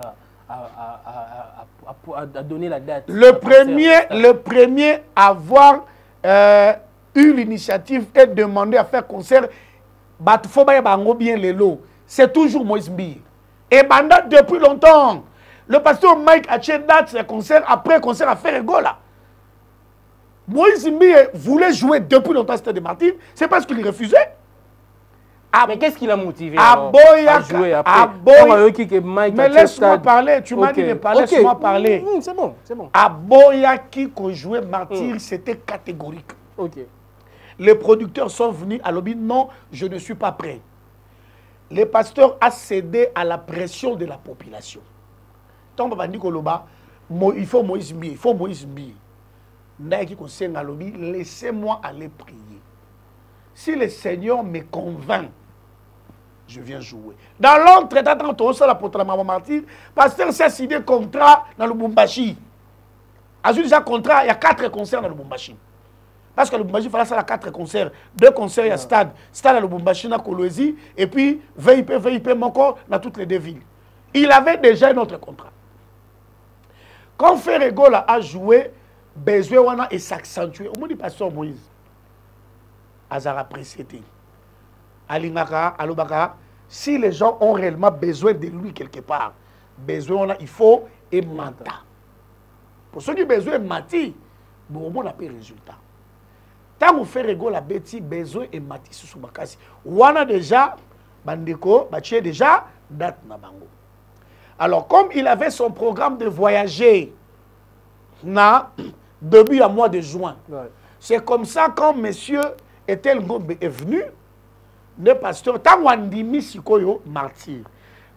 à donner la date? Le premier à avoir eu l'initiative et demandé à faire concert, bien les lots. C'est toujours Moïse Mbiye. Et Banda depuis longtemps. Le pasteur Mike a tiré date ses concerts, après concert à faire Gola. Moïse Mbiye voulait jouer depuis longtemps Stade des Martyrs, c'est parce qu'il refusait. Mais qu'est-ce qui l'a motivé à jouer après? Mais laisse-moi parler, tu m'as dit de parler, laisse-moi parler. C'est bon. À Boya qui jouait Martyr, c'était catégorique. Ok. Les producteurs sont venus à l'objet, non, je ne suis pas prêt. Les pasteurs ont cédé à la pression de la population. Tant que il faut Moïse Mbi, il faut Moïse Mbi. Laissez-moi aller prier. Si le Seigneur me convainc, je viens jouer. Dans l'entretemps, quand on a la porte de la maman martyre, pasteur s'est signé contrat dans le Lubumbashi. À déjà contrat, il y a 4 concerts dans le Lubumbashi. Parce que le Lubumbashi, il fallait faire 4 concerts. 2 concerts, il y a stade. Stade à Lubumbashi, dans Kolwezi, et puis VIP, Moko, dans toutes les 2 villes. Il avait déjà un autre contrat. Quand Ferrego a joué, besoin et s'accentuer. Au moins, le pasteur Moïse, Azara précédé. Alingaka, Alobaka, si les gens ont réellement besoin de lui quelque part, besoin, il faut et manta. Pour ceux qui ont besoin de mati, bon, on a pas de résultat. Tant qu'on fait rigoler la bêtise, besoin et mati sous makasi. On a déjà, bandeko, bâti déjà, date na bango. Alors, comme il avait son programme de voyager, na début à mois de juin, c'est comme ça quand monsieur Etel Ngombe est venu, le pasteur, tant qu'on dit Sikoyo, martyr.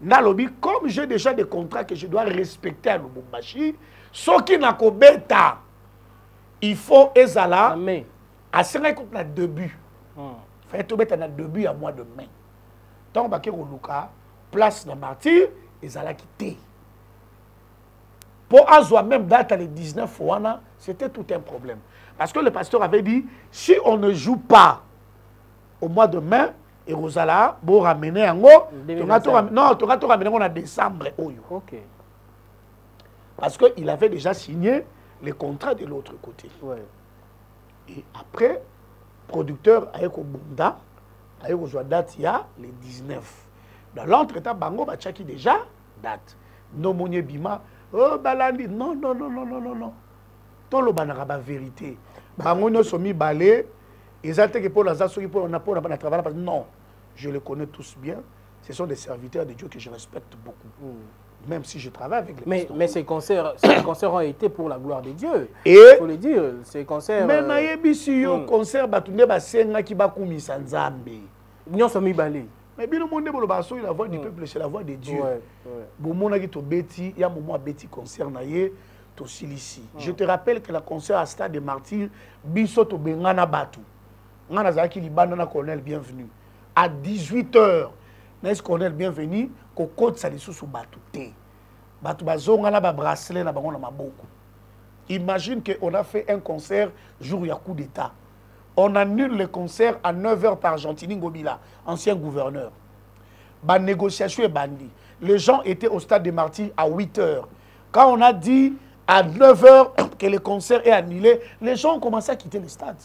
Nalobi, comme j'ai déjà des contrats que je dois respecter à Lubumbashi, ce qui n'a qu'au bêta, il faut ezala, à ce moment-là, début. Il faut être à début à mois de mai. Tant que Luka, place de martyr, ezala quitté. Pour avoir même date à les 19 Ouana, c'était tout un problème. Parce que le pasteur avait dit, si on ne joue pas au mois de mai, et Rosala, pour ramener en haut, non, tu vas ramener en décembre. Okay. Parce qu'il avait déjà signé les contrats de l'autre côté. Ouais. Et après, producteur avec Obunda, avec date, il y a les 19. Dans l'entretemps, Bango Bachaki déjà date. Non, mon Bima, oh, Balandi, non. Tout le banaraba vérité. Bango no somi balé. Ils ont été pour la travail. Non, je les connais tous bien. Ce sont des serviteurs de Dieu que je respecte beaucoup. Même si je travaille avec les pasteurs. Mais ces concerts ont été pour la gloire de Dieu. Et il faut le dire, ces concerts. Mais naïbi si yo concert batunde basenga ki bakumi sanzambe. Nyon somi balé. Mais bien le monde bolo baso la voix du peuple, c'est la voix de Dieu. Bon mona ki to beti, ya momo beti concert naïe. Je te rappelle que la concert à Stade des Martyrs, biso to bengana batu. Ngana zaki libanda colonel bienvenue. À 18h, n'est-ce colonel bienvenue ko côte ça les sous batu té. Batu bazonga na ba bracelet na bango na maboko. Imagine que on a fait un concert jour il y a coup d'état. On annule le concert à 9h par Argentine Ngobila, ancien gouverneur. Ba négociation est bandit. Les gens étaient au Stade des Martyrs à 8h. Quand on a dit à 9h que le concert est annulé, les gens ont commencé à quitter le stade.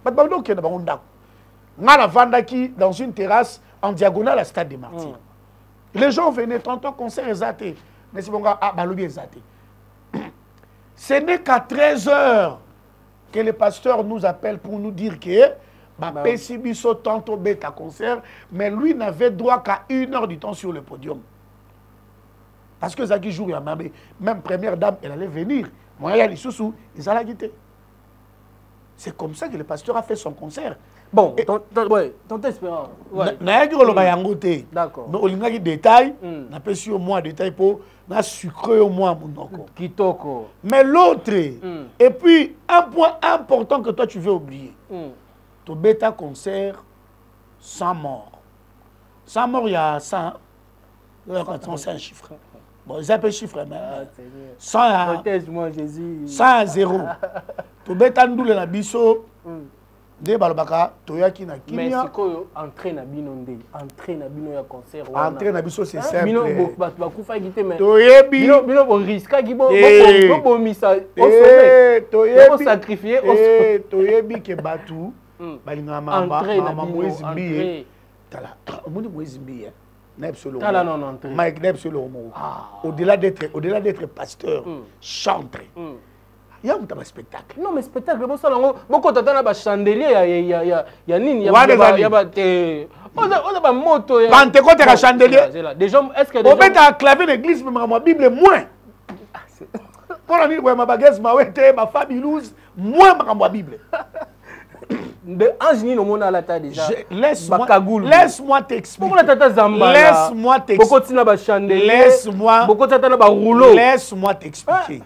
On a vendaki dans une terrasse en diagonale à Stade des Martyrs. Les gens venaient, tantôt concert exaté. Mais c'est bon, exaté. Ce n'est qu'à 13h que le pasteur nous appelle pour nous dire que Pessibiso tantôt bêta concert, mais lui n'avait droit qu'à 1 heure du temps sur le podium. Parce que Zaki joue, même première dame, elle allait venir. Moi, il y a les sous-sous, ils allaient quitter. C'est comme ça que le pasteur a fait son concert. Bon, ton espérance. D'accord. Donc, on a des détails, on a pas au moins détails pour sucrer au moins mon Kitoko. Mais l'autre, et puis un point important que toi tu veux oublier, ton bêta concert sans mort. Sans mort, il y a 100. C'est un chiffre. Bon, ils appellent chiffre, mais 100 à 0. Tu bêta nous la biso. De balbaka toyaki na kimia. Mais c'est quoi entraîne à binonde, entraîne à bino ya concert. Entraîne à biso c'est simple. Bino ba kufa gite mais. Toyebi. Bino bon risque ki bo misa. Toyebi. Sacrifier au toyebi ke batu. Balinga mama Moïse Mbi. Tala, omoni Moïse Mbi. Mike Nepsolo. Au-delà d'être pasteur, chanteur. Il y a un spectacle. Non, mais spectacle, beaucoup de chandelier, il y a nini, il y a moto. Pentecôte et chandelier. Déjà, est-ce que. On met un clavier d'église, mais ma Bible moins. Pour la Bible, ma baguette, ma famille loose, moins ma Bible. de Anjini no mona la ta déjà. Laisse-moi t'expliquer. Laisse-moi t'expliquer. Laisse-moi t'expliquer.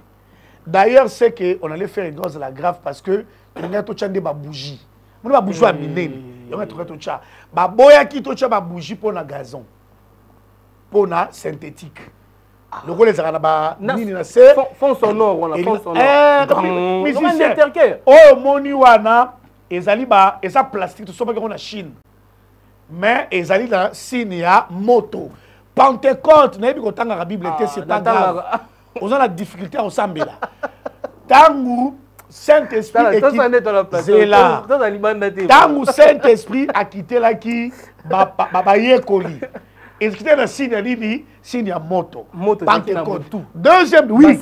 D'ailleurs, c'est qu'on allait faire une grosse la grave parce que on a tout des bougies. On a bougie à miner. On a tout ça. Ba boya qui tout ça ba bougie pour na gazon. Pour na synthétique. Le rôle est là nini na c'est fond sonore on a fond sonore. Oh moni wana ezali ba eza plastique tout ça pas qu'on a Chine. Mais ezali la signe ya moto. Pentecôte na bi ko tanga la Bible était c'est pas grave. On a la difficulté à ensemble là. Tangu Saint-Esprit est là. Tangu Saint-Esprit a quitté là qui ba yekoli. Et c'était le signe nini signe à moto. Pentecôte. Deuxième oui.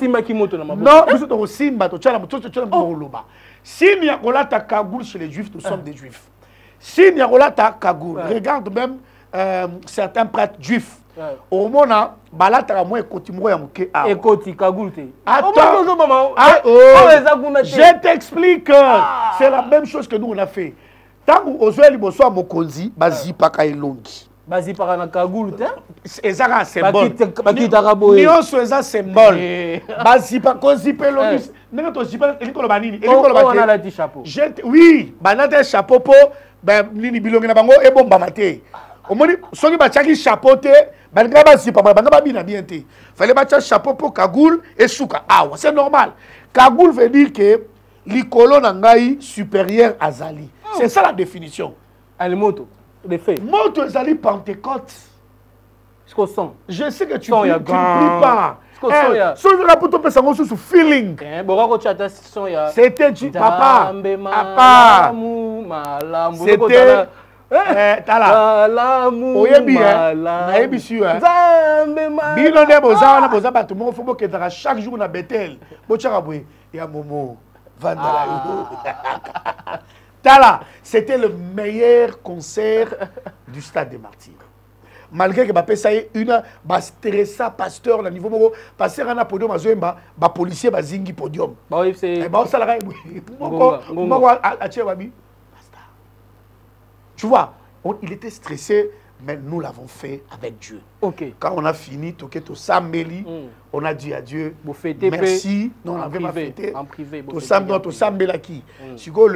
Non, nous sommes au signe bato tchala moto tchala moloba. Signe ya kolata kagoul chez les juifs, nous sommes des juifs. Signe ya kolata kagoul. Regarde même certains prêtres juifs. Au moment balata moi ekoti mo ya muke a ekoti kagulte je t'explique c'est la même chose que nous on a fait tant ozwe liboso ya mokonzi bazipaka elongi bazipaka na kagulte ezaka symbole bakitaka boye nyonso eza symbole bazipa kozipa elongi ndenge tozipa elikoloba nini elikoloba te chapeau oui banata chapeau po nini bilongi na bango ebombama te omoni soki batiaki chapeau te balinga bazipa banga babina bien te fallait batia chapeau pour kagoul et souka awa c'est normal kagoul veut dire que likolo na ngai supérieur azali c'est ça la définition ali moto de fait moto ezali Pentecôte jusqu'au son je sais que tu ne pries pas so je rapote pe sango sous feeling c'était du papa c'était oyebi nayebi si bino nde boza wana boza bato moko fo bokendaka chaque jour na Bethel botiaka boye ya momo vandala tala c'était le meilleur concert du Stade des Martyrs malgré que bapesa ye une bastressa pasteur na niveau moko passer na podium azoyemba bapolicier bazingi podium baosalaka moko atie babi. Tu vois, il était stressé, mais nous l'avons fait avec Dieu. Okay. Quand on a fini, on a dit à Dieu, merci. Non, on avait pas fêté. En privé. Le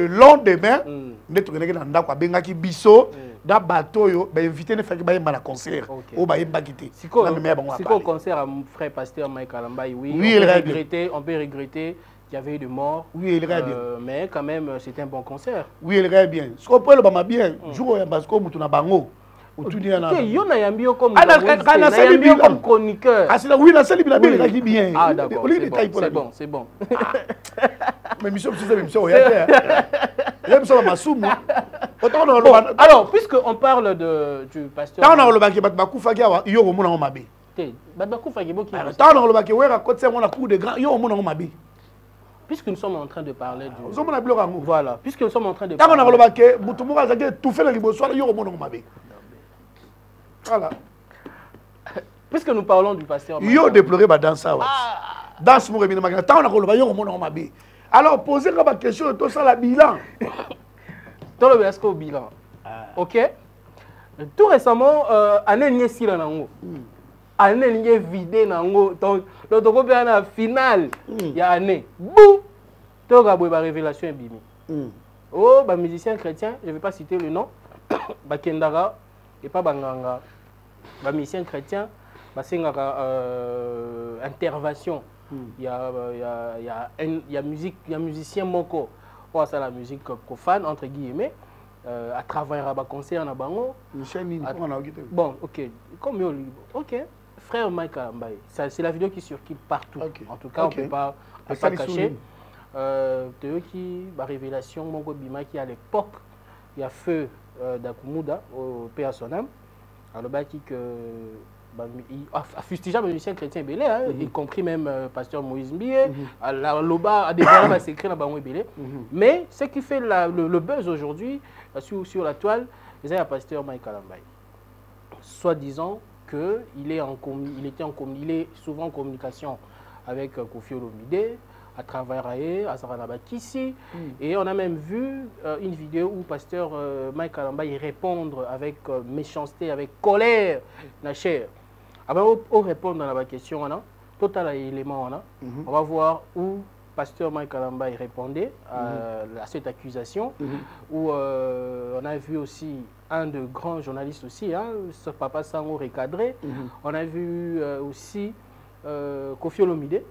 lendemain, nous avons invité Bisso, dans le bateau, nous avons invité un concert. C'est quoi le concert à mon frère pasteur Mike Alambaye? Oui, on peut regretter. Il y avait eu des morts. Oui, il irait bien. Mais quand même, c'était un bon concert. Oui, il irait bien. Ce qu'on peut le bien, jour où il y a un bango. Il y a comme chroniqueur. Ah, c'est là, oui, la salle, il a bien. Ah, d'accord. C'est bon. Mais monsieur, il y a alors, puisqu'on parle du pasteur. Puisque nous sommes en train de parler du... Voilà, puisque nous sommes en train de parler... Voilà. Puisque nous parlons du pasteur... Yo déploré dans ça. Dans mon alors, posez la question de tout ça, la bilan. Tout le bilan. Bilan. Ok. Tout récemment, année n'y est année n'y est vidé nango. Donc, le final, il y a année. Bouh! Tout le monde a révélation bimi. Oh, bah musicien chrétien, je ne vais pas citer le nom. Bah Kendara et pas Banganga. Bah musicien chrétien, bah c'est une intervention. Il y a musique, il y a musicien moko. Oh, c'est la musique profane entre guillemets. À travers un concert na bango. Bon, ok. Comme ok. Frère Mike Alambaye, c'est la vidéo qui circule partout. En tout cas, on ne peut pas cacher. Qui révélation Mongo Bima qui à l'époque, il y a feu d'Akumuda au Père Sonam. Alors, a fustigé le musicien chrétien Belé, y compris même pasteur Moïse Mbie. Loba a déjà s'écrit dans Bango Belé. Mais ce qui fait le buzz aujourd'hui sur la toile, c'est le pasteur Mike Alambaye. Soi-disant qu'il est souvent en communication avec Koffi Olomide à travailler à Saranabakisi. Et on a même vu une vidéo où pasteur Mike Kalamba y répondre avec méchanceté, avec colère, la chair. Avant de répondre à la question, on a total élément, on va voir où pasteur Mike Kalamba y répondait à cette accusation, où on a vu aussi un de grands journalistes aussi, ce papa Sango recadré. On a vu aussi Kofi Olomide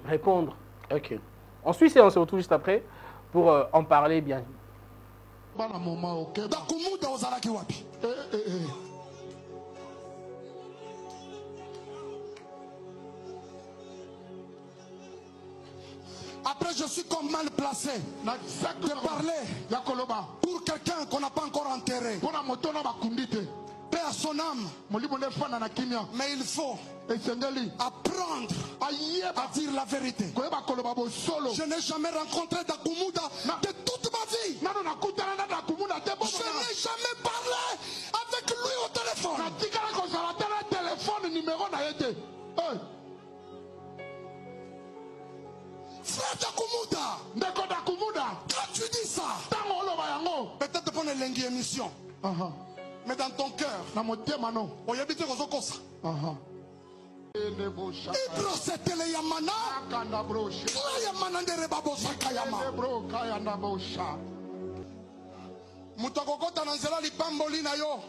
répondre. Ok. Ensuite, on se retrouve juste après pour en parler bien. Après, je suis comme mal placé de parler pour quelqu'un qu'on n'a pas encore enterré. Paix à son âme. Mais il faut apprendre à dire la vérité. Je n'ai jamais rencontré Dakumuda de toute ma vie. Je n'ai jamais parlé avec lui au téléphone. Frère Dakumuda, quand tu dis ça, peut-être pour une longue émission. Mais dans ton cœur, on y habite aux Okosa. Ibro c'était le Yamana. La Yamana de Rebabosa Kayama. Mutakokota nanzela lipamboli na yo.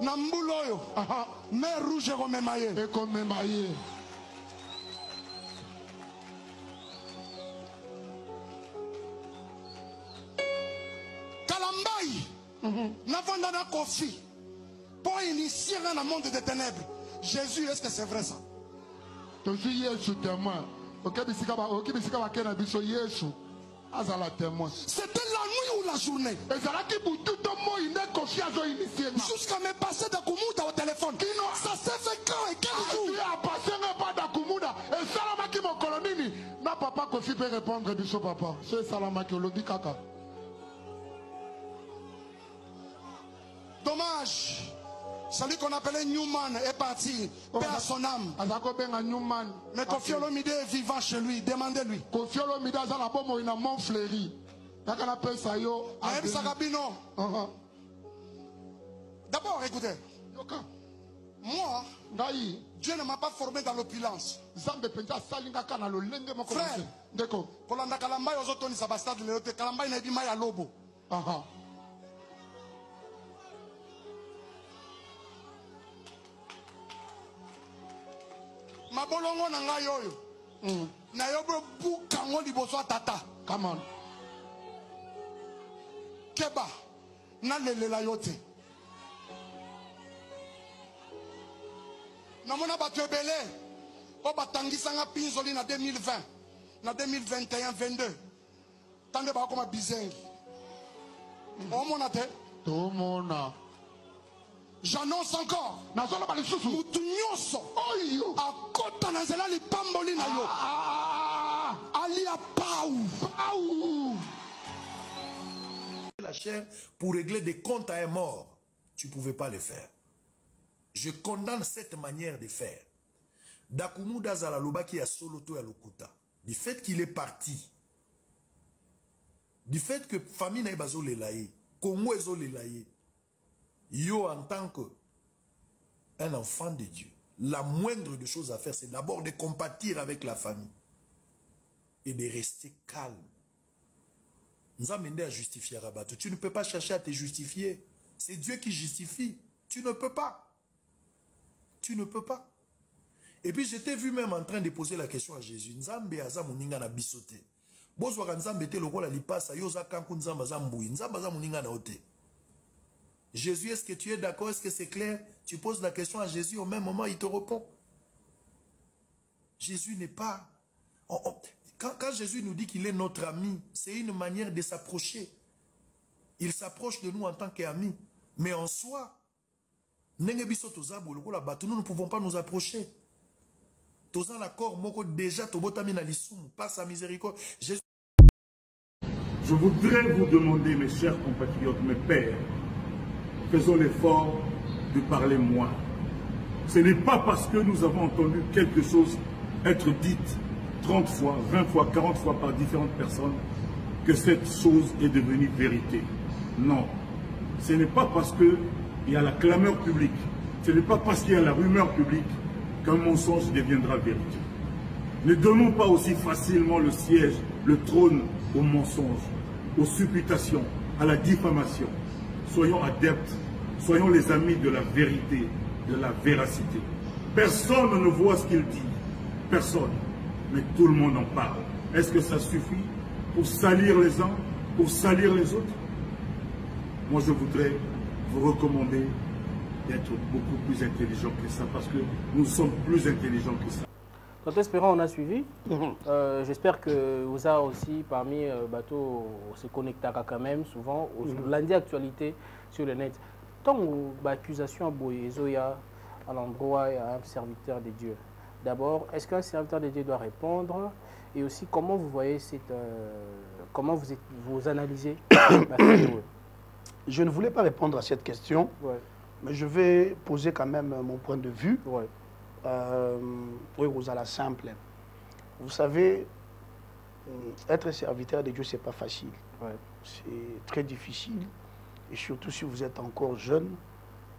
Nambulo yo. Mer rouge komemaye. Kalambai. N'avons pas Kofi. Pour initier dans le monde des ténèbres. Jésus, est-ce que c'est vrai ça? C'était la nuit ou la journée? Jusqu'à me passer Dakumuda au téléphone. Ça s'est fait quand et quel jour? Papa Kofi peut répondre, Bicho Papa. C'est Salamaki, le dit kaka. Dommage. Celui qu'on appelait Newman est parti. Paix à son âme. Mais Kofi Olomide est vivant chez lui. Demandez-lui. Kofi Olomide a la bombe in a mon fleuri. D'abord, écoutez. Moi, Dieu ne m'a pas formé dans l'opulence. Frère, pour la Kalamba, aux autres, ils savent que Kalamba n'a pas à lobo. Ma bolongo nanga yoyo. Na yobo bukango liboso tata. Come on. Keba. Na lelela yote. Na mona batu ebele. O batangisa nga pinzoli na 2020. Na 2021, 22. Tande ba koma bizengi. O mona te? To mona. J'annonce encore. Mutunyoso. A kota nazela li pamboli na yo. Alia Pau. La chair pour régler des comptes à un mort. Tu ne pouvais pas le faire. Je condamne cette manière de faire. Dakumuda Zalaloba qui a soloto à Lokuta. Du fait qu'il est parti. Du fait que famille n'a pas zolelaye. Congo est zolelaye. Yo, en tant qu'un enfant de Dieu, la moindre des choses à faire, c'est d'abord de compatir avec la famille et de rester calme. Nous avons amené à justifier Rabat. Tu ne peux pas chercher à te justifier. C'est Dieu qui justifie. Tu ne peux pas. Tu ne peux pas. Et puis, je t'ai vu même en train de poser la question à Jésus. Nzambe aza moninga na bisote. Bozwaka nzambe te lokola lipasa yoza kanku nzamba zambui. Nzamba za moninga na ote. Jésus, est-ce que tu es d'accord? Est-ce que c'est clair? Tu poses la question à Jésus, au même moment, il te répond. Jésus n'est pas... Quand Jésus nous dit qu'il est notre ami, c'est une manière de s'approcher. Il s'approche de nous en tant qu'amis. Mais en soi, nous ne pouvons pas nous approcher. Pas sa miséricorde. Je voudrais vous demander, mes chers compatriotes, mes pères, faisons l'effort de parler moins. Ce n'est pas parce que nous avons entendu quelque chose être dit 30 fois, 20 fois, 40 fois par différentes personnes que cette chose est devenue vérité. Non. Ce n'est pas parce qu'il y a la clameur publique, ce n'est pas parce qu'il y a la rumeur publique qu'un mensonge deviendra vérité. Ne donnons pas aussi facilement le siège, le trône aux mensonges, aux supputations, à la diffamation. Soyons adeptes, soyons les amis de la vérité, de la véracité. Personne ne voit ce qu'il dit, personne, mais tout le monde en parle. Est-ce que ça suffit pour salir les uns, pour salir les autres? Moi, je voudrais vous recommander d'être beaucoup plus intelligent que ça, parce que nous sommes plus intelligents que ça. Quand espérant, on a suivi. J'espère que vous avez aussi parmi bateaux se connecter quand même souvent aux lundi actualité sur le net. Tant l'accusation à l'endroit il y a un serviteur de Dieu. D'abord, est-ce qu'un serviteur de Dieu doit répondre? Et aussi, comment vous voyez cette, comment vous analysez la vidéo? Je ne voulais pas répondre à cette question, mais je vais poser quand même mon point de vue. Oui, vous allez simple. Vous savez, être serviteur de Dieu, ce n'est pas facile. C'est très difficile. Et surtout si vous êtes encore jeune,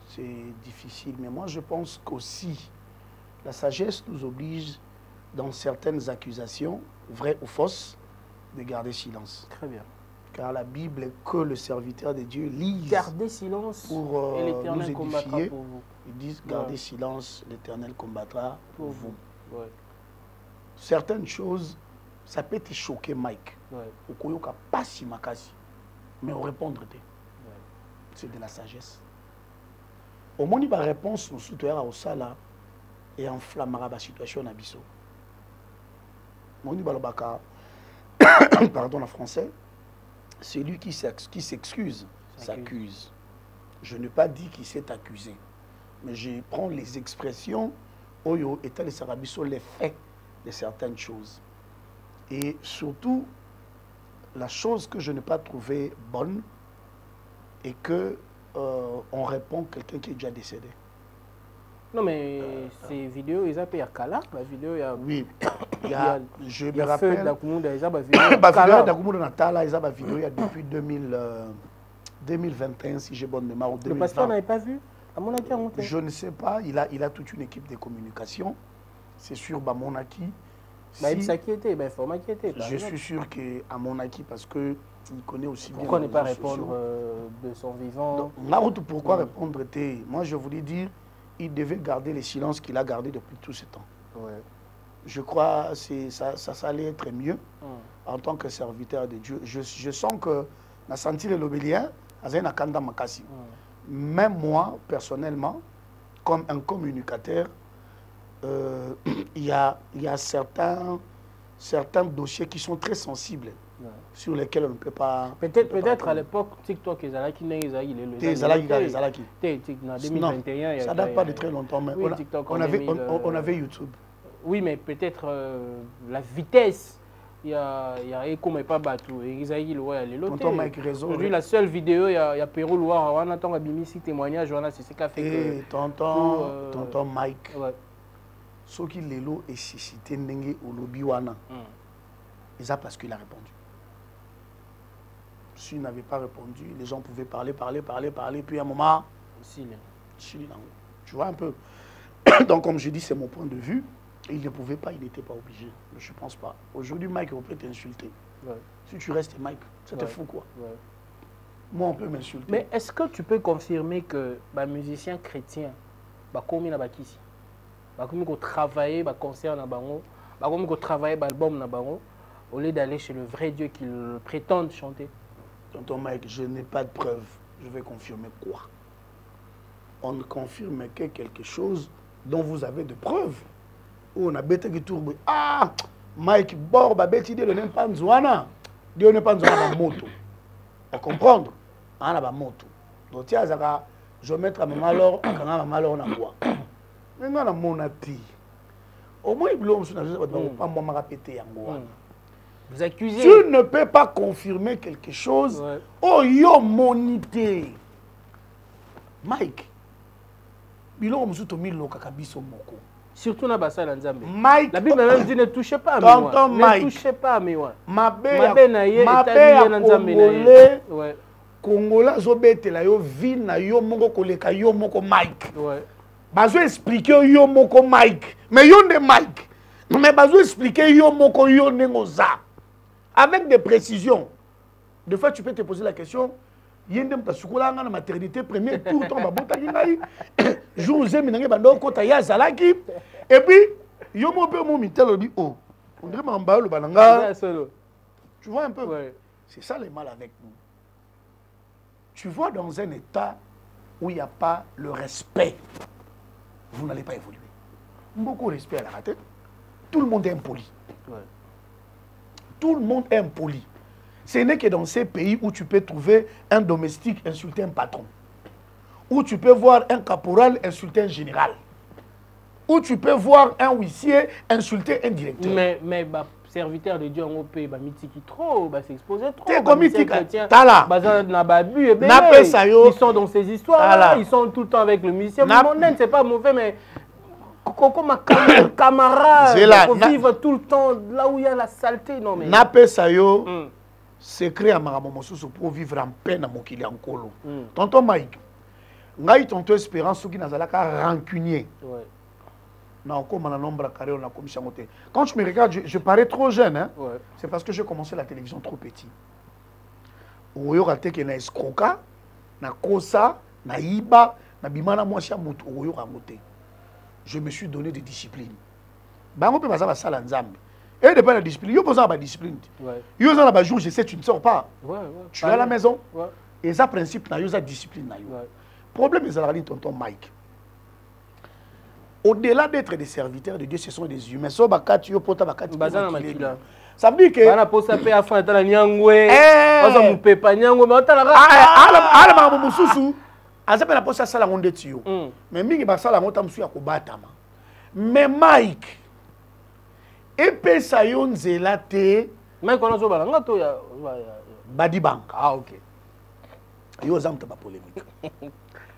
c'est difficile. Mais moi, je pense qu'aussi, la sagesse nous oblige, dans certaines accusations, vraies ou fausses, de garder silence. Très bien. Car la Bible est que le serviteur de Dieu lise. Gardez silence pour et l'Éternel nous combattra édifier. pour vous. Ils disent gardez silence, l'Éternel combattra pour vous. Certaines choses, ça peut te choquer, Mike. Mais on répondre. C'est de la sagesse. Au moins, il y a une réponse au soutien au sala et enflammera la situation à Bissau. Pardon en français. Celui qui s'excuse s'accuse. Je n'ai pas dit qu'il s'est accusé, mais je prends les expressions Oyo étant les Sarabiso, les faits de certaines choses. Et surtout, la chose que je n'ai pas trouvée bonne est que on répond à quelqu'un qui est déjà décédé. Non, mais ces vidéos, ils appellent Kala. La vidéo, il y a. Oui, je me rappelle. Il y a depuis 2021, si j'ai bonne mémoire. Le pasteur n'avait pas vu? À Monaki, je ne sais pas. Il a toute une équipe de communication. C'est sûr, Monaki. Je suis sûr qu'à Monaki, parce qu'il connaît aussi bien. Pourquoi ne pas répondre de son vivant? Pourquoi répondre? Moi, je voulais dire, il devait garder le silence qu'il a gardé depuis tout ce temps. Je crois que ça allait être mieux en tant que serviteur de Dieu. Je sens que na sentir l'obélien, même moi, personnellement, comme un communicateur, il y a certains dossiers qui sont très sensibles, sur lesquels on ne peut pas... Peut-être à l'époque, TikTok, ils allaient qui ça ne date pas de très longtemps, mais oui, on avait YouTube. Oui, mais peut-être la vitesse, il y a Eko, mais pas Batou. Aujourd'hui, la seule vidéo, il y a Pérou Loire, on attend un témoignage, c'est ce qu'a fait que... Tonton Mike. Ce qui est suscité au lobby, c'est parce qu'il a répondu. S'il n'avait pas répondu, les gens pouvaient parler, puis à un moment, tu vois un peu. Donc, comme je dis, c'est mon point de vue. Il ne pouvait pas, il n'était pas obligé. Je ne pense pas. Aujourd'hui, Mike, on peut t'insulter. Si tu restes Mike, ça te fout quoi? Moi, on peut m'insulter. Mais est-ce que tu peux confirmer que les musiciens chrétiens, comme ils ont travaillé, concert, ils ont travaillé l'album, au lieu d'aller chez le vrai Dieu qu'ils prétendent chanter? Tonton Mike, je n'ai pas de preuve. Je vais confirmer quoi? On ne confirme que quelque chose dont vous avez de preuves. On a bêté qui tourne. Ah, Mike, bord, babeti, Dieu n'est pas nzouana. Dieu n'est pas nzouana dans moto. On comprendre? On a moto. Donc, tiens, je vais mettre à ma malheur, à ma malheur, on a quoi? Maintenant, on a dit. Au moins, il pas moi répéter en moi. Vous accusez. Tu ne peux pas confirmer quelque chose. Oh, yo, monité. Mike, bilo msuto milo kakabiso moko. Surtout dans Bassa Nzambe. Mike. La Bible même dit ne touchez pas à Tonton Mike. Ne touchez pas à Miwa. Mabe ya Congolais. Ouais. Congolais zobetela yo vie na yo moko koleka yo moko Mike. Ouais. Bazo expliquer yo moko Mike. Mais yo ne Mike. Mais bazo expliquer yo moko yo nengoza. Avec des précisions. De fois tu peux te poser la question. Yende mtasukola nga na maternité premier tout le temps babota ngai. Jour zemi nange bando kota ya zalaki. Et puis yo mo pe mo mitelo bi oh. On dirait mamba lo bananga. Tu vois un peu. Ouais. C'est ça le mal avec nous. Tu vois dans un état où il n'y a pas le respect, vous n'allez pas évoluer. Beaucoup de respect à la tête. Tout le monde est impoli. Ouais. Tout le monde est impoli. Ce n'est que dans ces pays où tu peux trouver un domestique insulter un patron. Où tu peux voir un caporal insulter un général. Où tu peux voir un huissier insulter un directeur. Mais serviteur de Dieu en pays, mythique trop, s'exposer trop. T'es comme mythique. Ils sont dans ces histoires, ils sont tout le temps avec le musicien. Mon c'est pas mauvais, mais comme camarade, il faut vivre tout le temps là où il y a la saleté. Non mais. Nape sayo, secret à Maramomosusu pour vivre en paix dans mon kili en colo. Tonton Mike, ngai tonton Espérance qui n'a pas rancunier. Quand tu me regardes, je parais trop jeune. Hein? Ouais. C'est parce que j'ai commencé la télévision trop petit. Na escroca, na kosa, na iba, na bimana mwasha mutu, je me suis donné des disciplines. Bango pe baza basala nzambe. Et depuis la discipline, yo besoin de discipline. Yo za na ba jour, je sais tu ne sors pas. Tu es à la maison. Et ça principe na yo za discipline na yo. Problème est à tonton Mike. Au-delà d'être des serviteurs de Dieu, ce sont des humains. Ça veut dire que mais Mike, epesa yo nzela te. Mike on a zo balanga to ya Badi Bank. Ah ok. Yo zamta ba polémique.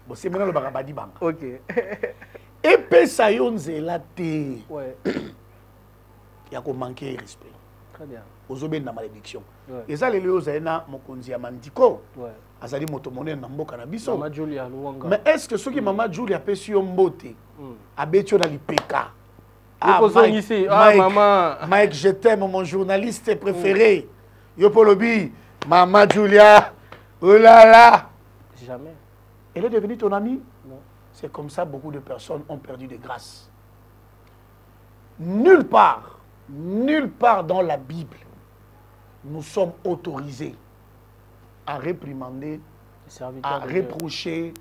Bon c'est maintenant le baka Badi Bank. Ok. Epesa yo nzela te. Ouais. Ya ko manquer respect. Très bien. Ozobe na malédiction. Et ça les yo zaina mokonzi ya mandiko. Ouais. Azali moto monene na mboka na biso. Mama Julia Luwanga. Mais est-ce que ceux qui Mama Julia pesi yo mbote abetio na lipeka? Ah, Mike, ici. Ah, Mike, maman. Mike, je t'aime, mon journaliste préféré. Yo Polobi, Mama Julia, oh là là. Jamais. Elle est devenue ton amie? Non. C'est comme ça beaucoup de personnes ont perdu des grâces. Nulle part dans la Bible, nous sommes autorisés à réprimander, à reprocher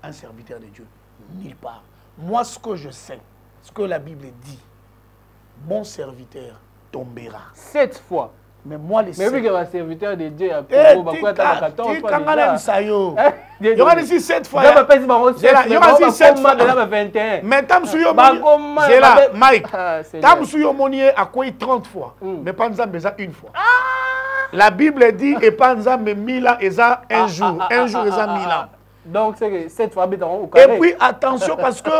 un serviteur de Dieu. Nulle part. Moi, ce que je sais, ce que la Bible dit, mon serviteur tombera. 7 fois. Mais moi, les 7... Mais vu que le serviteur de Dieu a il y aura ici 7 fois. Il y aura ici 7 fois. Mais tam suyo Mike, tam suyo monier à quoi 30 fois. Mais pas nous besoin une fois. La Bible dit et pas nous besoin 1000 ans et ça un jour et ça 1000 ans. Donc c'est 7 fois. Et puis attention parce que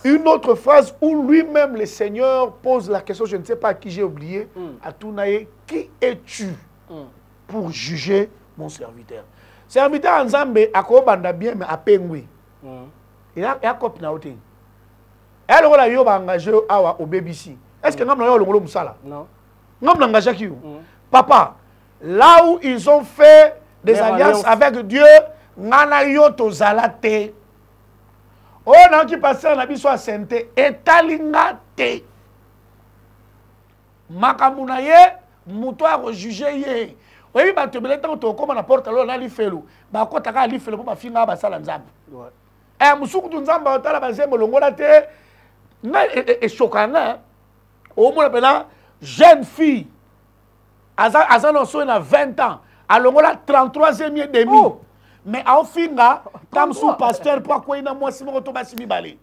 une autre phrase où lui-même le Seigneur pose la question, je ne sais pas à qui j'ai oublié, à Tounaï, qui es-tu pour juger mon serviteur? Serviteur en Zambé, à quoi banda bien, mais à Pengui. Il a copie na oté. Elle a eu engagé au BBC. Est-ce que nous avons le Moussala? Non. Nous avons engagé qui? Papa, là où ils ont fait des alliances avec Dieu, nous avons zalate. Oh non, qui passe en abisso à santé, etalingate. Makamunaye, moutoir jugé ye. Oui, bah tu me tant comme on apporte alors là l'ifelo. Bah quand t'as l'ifelo pour ma fille là, bah ça l'enzam. Eh, moussou tu nzamba t'as la base molongola te. Na et choquant. Au moins là, jeune fille. Azan on soit 20 ans. Alongola 33e et demi. Mais en fin, tam sous pasteur pour quoi il a moi si mon autobus balé.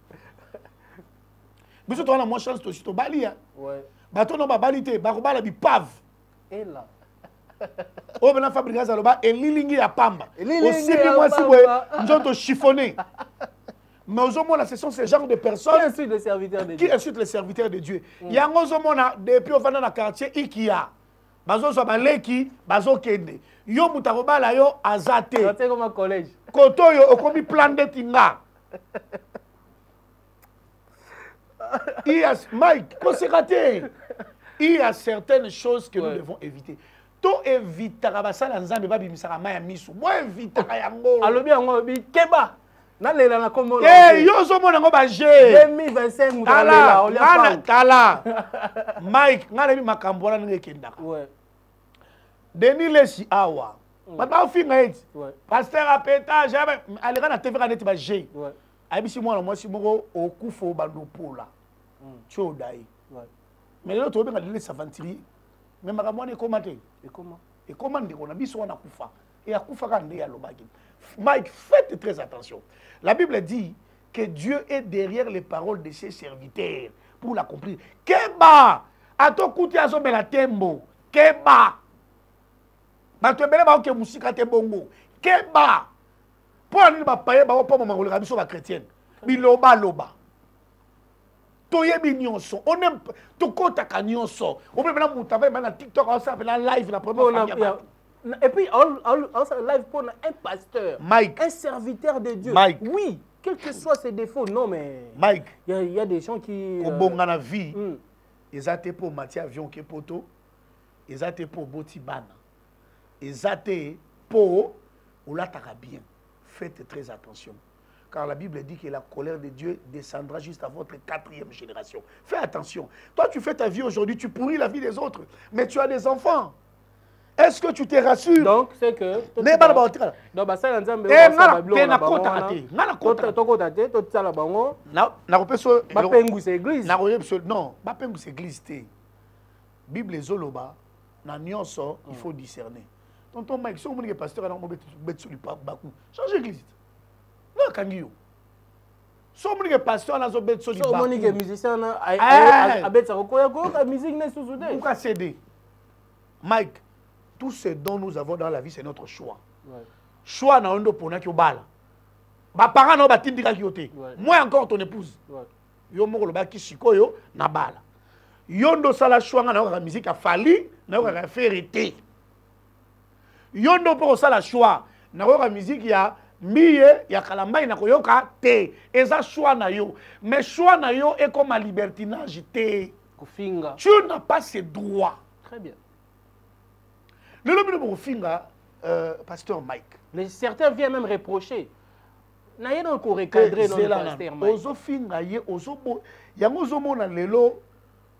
Mais surtout on a moins chance de to bali hein. Ouais. Bateau non ba balité, ba ko bala bi pave. Et là. Oh ben fabrication là ba et lilingi ya pamba. Aussi bien moi si ouais, njoto chiffonné. Mais aux ce sont ces genres de personnes qui insultent les serviteurs de Dieu. Qui insultent les serviteurs de Dieu. Il y a un depuis au dans le quartier Ikia. Bazo so baleki, bazo kende. Yo mutaroba la yo azate. C'est comme un collège. Koto yo okomi plan de tinga. Mike, qu'on s'est raté. Il y a certaines choses que nous devons éviter. To évitera basala nzambe ba bimisaka maya misu. Moi évitera yango. Alobi yango bi keba. Na lela na komo. Eh yo zo mona ngo ba je. 2025 mutalela on a tala. Mike, ngana bi makambo na nge kendaka. Ouais. Denis Lesi awa. Ba finga eti. Pasteur apeta jamais alera na TV kaneti ba je. Ouais. Ayebisi mwana mwasi moko okufo bandopola. Chodai. Ouais. Mais l'autre obenga lele savantiri. Mais makambo ne komate. Et comment? Et comment on a biso wana kufa. Et akufa kande ya lobaki. Mike, faites très attention. La Bible dit que Dieu est derrière les paroles de ses serviteurs pour l'accomplir. Keba! Ato kuti azo bela tembo. Keba! Bato ebele ba oke musika te bongo. Keba! Pour ani ba paye ba opa mama ngoleka biso ba chrétienne. Biloba loba. Toyebi nyonso. On aime tokota ka nyonso. On peut maintenant monter na TikTok, on s'appelle la live la première. Et puis on live pour un pasteur, Mike, un serviteur de Dieu. Mike. Oui, quels que soient ses défauts, non mais Mike, il y a des gens qui au bon dans la vie, ils étaient pour Mathieu Avion qui poto, ils étaient pour Botibana. Ils étaient pour Oulataka bien. Faites très attention. Car la Bible dit que la colère de Dieu descendra juste à votre 4e génération. Fais attention. Toi, tu fais ta vie aujourd'hui, tu pourris la vie des autres. Mais tu as des enfants. Est-ce que tu te rassures? Donc, c'est que... Donc, ça Bible zoloba na nyonso il faut discerner. Tonton Mike, si on dit que pasteur a change l'église. Non, Kangio. Si on dit que pasteur a besoin de on dit que musicien a besoin musique n'est sous soudé. Pourquoi céder? Mike, tout ce dont nous avons dans la vie, c'est notre choix. Choix na ondo pona ki obala. Ba parents na batindika ki ote. Moi encore ton épouse. Yo moko lo ba ki sikoyo na bala. Yondo sala choix na la musique a fali na la ferité. Yondo pour sala choix na la musique ya miye ya kalambai na koyoka te. Eza choix na yo. Mais choix na yo est comme un libertinage te. Kufinga. Tu n'as pas ces droits. Très bien. Le lobby de Bofinga, pasteur Mike. Mais certains viennent même reprocher. N'a donc recadré dans le pasteur Mike. Ozo finga ye ozo bo yango zo mona lelo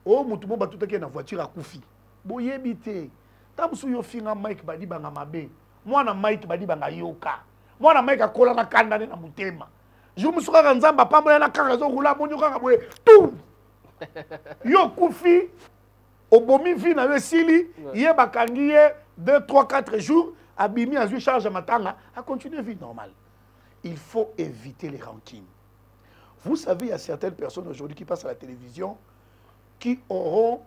o mutu mo batuta ke na voiture a kufi. Boyebi te. Tamusu yo finga Mike badi banga mabe. Mwana Mike badi banga yoka. Mwana Mike akola na kanda na mutema. Je musuka ka nzamba pambola na kanga zo rula monyo kanga boye. Tout. Yo kufi obomi vi na yo sili ye bakangi ye 2, 3, 4 jours, abimi à charge à matanga, à continuer vie normale. Il faut éviter les rancines. Vous savez, il y a certaines personnes aujourd'hui qui passent à la télévision qui auront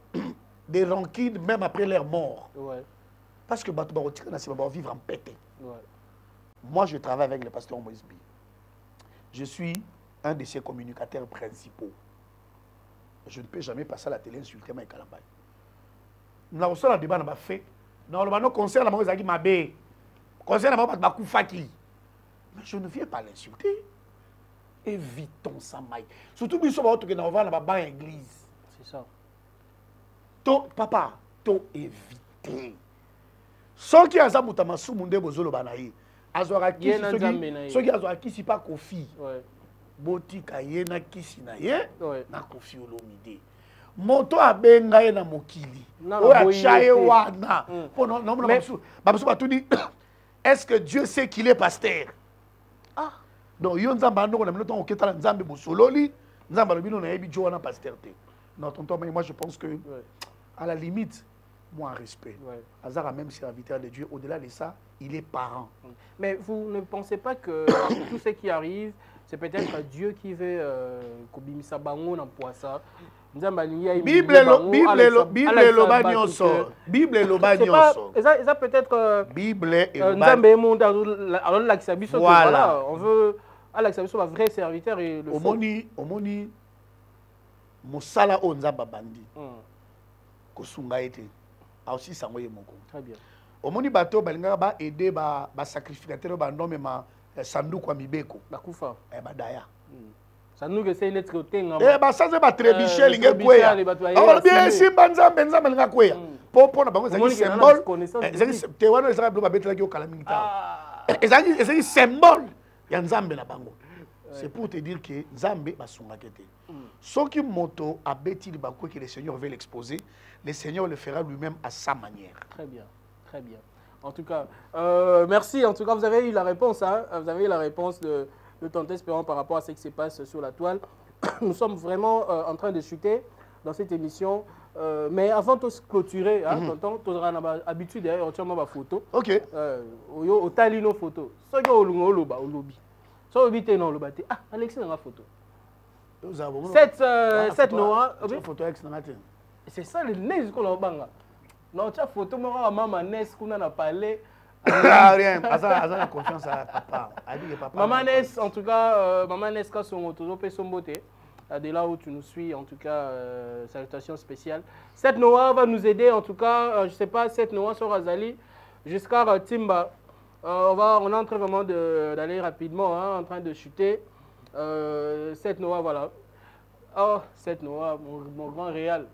des rancines même après leur mort. Ouais. Parce que va vivre en pété. Ouais. Moi, je travaille avec le pasteur Moïsbi. Je suis un de ses communicateurs principaux. Je ne peux jamais passer à la télé insulter Mike Kalambay. Nous avons un débat dans ma fait. Normalement, concert la mauvaise ma bé. Concert la mauvaise Bakoufaki. Mais je ne viens pas l'insulter. Évitons ça, Mike. Surtout, si on va dans la église. C'est ça. Papa, to éviter. Ceux qui ont ça, Moutamassou, Moundé, Bozolo, Banaï. Azoraki, ceux qui ont qui si pas Kofi. Boti, Kaye, na Kisi, na ye, na Kofi, Olomide. Moto abenga ye na mokili. Oya chaye wana. Est-ce que Dieu sait qu'il est pasteur? Ah. Donc yo nzamba ndoko na minoto oketala nzambe bosololi, nzamba lobino na yebi jo wana pasteur te. Non tonton mais moi je pense que à la limite moi un respect. Azara même serviteur de Dieu, au-delà de ça, il est parent. Mais vous ne pensez pas que tout ce qui arrive, c'est peut-être Dieu qui veut kobimisa bango na poisa. Bible loba nyonso. Bible loba nyonso. Ça peut être Bible et voilà, on veut Alex, c'est un vrai serviteur et le faux. Omoni, Mosala Onzamba Bandi. Kosunga ete. Aussi, ça m'a moko. Très bien. Omoni bateau, balinga ba aider ba sacrificateur ba non mais ma sandu kwa mibeko. Bakufa. Badaya. Ça nous essaie d'être côté. Bah ça c'est pas trébicher linga kweya. Alors bien si banzambe nzambe linga kweya. Pour na bango c'est symbole. C'est wana ça ba betela ki kalamingita. C'est symbole ya nzambe na bango. C'est pour te dire que nzambe basunga kete. Soki moto a beti li bakwe que le Seigneur veut l'exposer, le Seigneur le fera lui-même à sa manière. Très bien. Très bien. En tout cas, merci. En tout cas, vous avez eu la réponse. Hein? Vous avez eu la réponse de Tonton Espérant par rapport à ce qui se passe sur la toile. Nous sommes vraiment en train de chuter dans cette émission. Mais avant de clôturer, hein, Tonton, tu auras l'habitude d'ailleurs, tu as ma photo. Ok. Au tali nos photos. Ce que au lobby. Ce que non lobby. Ah, Alexis dans la photo. Cette Noah. C'est ça le nez qu'on a banga. Non, tu as photo moi maman Nes qu'on a parlé. Rien, ça confiance à papa. Maman Nes en tout cas maman Nes quand son toujours fait son beauté. De là où tu nous suis en tout cas salutations spéciales. Cette Noah va nous aider en tout cas je sais pas cette Noah sur Azali jusqu'à Timba. On est en train vraiment d'aller rapidement hein, en train de chuter. Cette Noah voilà. Oh, cette Noah mon grand réal.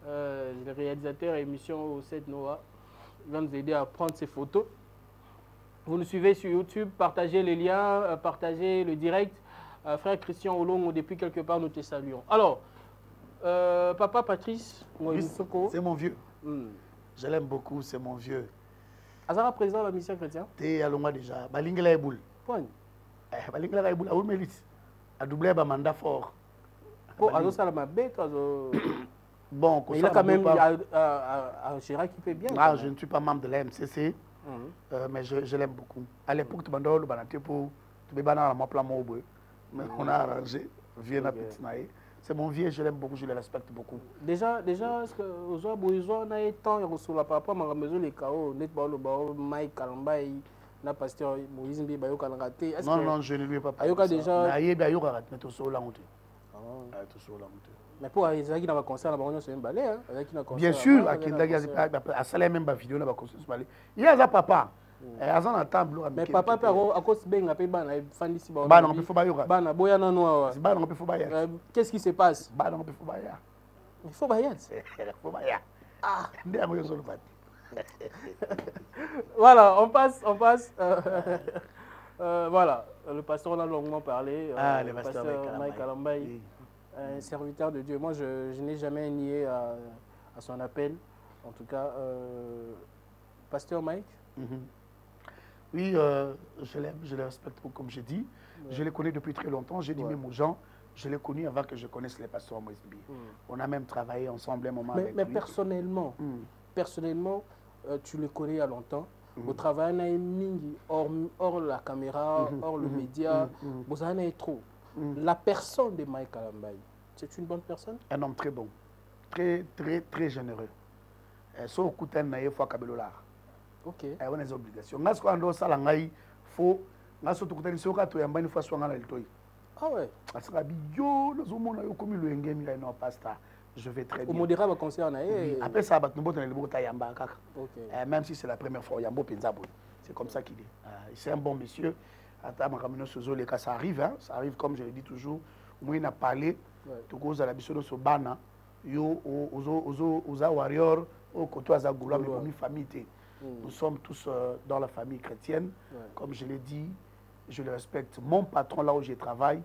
Le réalisateur émission 7 Noah va nous aider à prendre ces photos. Vous nous suivez sur YouTube, partagez les liens, partagez le direct. Frère Christian Olongo, depuis quelque part, nous te saluons. Alors, papa Patrice, c'est mon vieux. Je l'aime beaucoup, c'est mon vieux. Azara président de la mission chrétienne. T'es à Longwa déjà. Balingla Eboul. Point. Balingla Eboul, à Oulmelis. A doublé un mandat fort. Bon, Azo Salamabé, bon, mais il a quand même un Chirac qui fait bien. Ah, je ne suis pas membre de la MCC, mais je l'aime beaucoup. À l'époque, tu m'as dit pour tu m'as dit mais on a arrangé, Vienna Petit Naï. C'est mon vieux, je l'aime beaucoup, je le respecte beaucoup. Déjà, est-ce que aux autres, on a eu temps sur la papa, ma maison les chaos, net balo bao, Mike Kalambay, na pasteur Moïse Mbi bayo kalangate. Non, je ne lui ai pas parlé. Ayoka déjà. Aïe bayo karat, mais tout ça la honte. Mais pour les qui dans concert là, on se balai hein. Bien sûr, à Kindagi à Salem même vidéo là concert balai. Il y a ça papa. Azan na table mais papa peut à cause benga pe bana fandi si bana on peut faut bayo. Bana boya na noa. Bana on peut faut bayo. Qu'est-ce qui se passe? Bana on peut faut bayo. Il faut bayo. Faut bayo. Ah, ndé amoyo zo pat. Voilà, on passe voilà, le pasteur en a longuement parlé. Le pasteur Mike Kalambay. Un serviteur de Dieu. Moi, je n'ai jamais nié à son appel. En tout cas, pasteur Mike. Oui, je l'aime, je le respecte beaucoup, comme j'ai dit. Je le connais depuis très longtemps. J'ai dit même aux gens, je l'ai connu avant que je connaisse les pasteurs Moïse Mbi. On a même travaillé ensemble un moment avec lui. Mais personnellement, tu le connais il y a longtemps. Au travail, on a mingi hors la caméra, hors le média. Vous en avez trop. La personne de Mike Kalambay, c'est une bonne personne? Un homme très bon, très, très, très généreux. Sauf que tu as une fois Kabelola. Ok. On a des obligations. Parce qu'on doit ça, il faut. On a surtout que tu as une fois sur le toit. Ah ouais. Parce que nous comme le ngemi là non pasta. Je vais très bien. Au modéra va concerner. Après ça, nous avons le beau Yamba. Même si c'est la première fois, Yambo Penzabo. C'est comme ça qu'il est. C'est un bon monsieur. Ça arrive, hein? Ça arrive comme je le dis toujours. Moi, il a parlé. Tout cause à la mission de ce bana. Yo, aux warriors, aux côtés à Zagoula, mais comme famille. Nous sommes tous dans la famille chrétienne. Comme je l'ai dit, je le respecte. Mon patron, là où je travaille,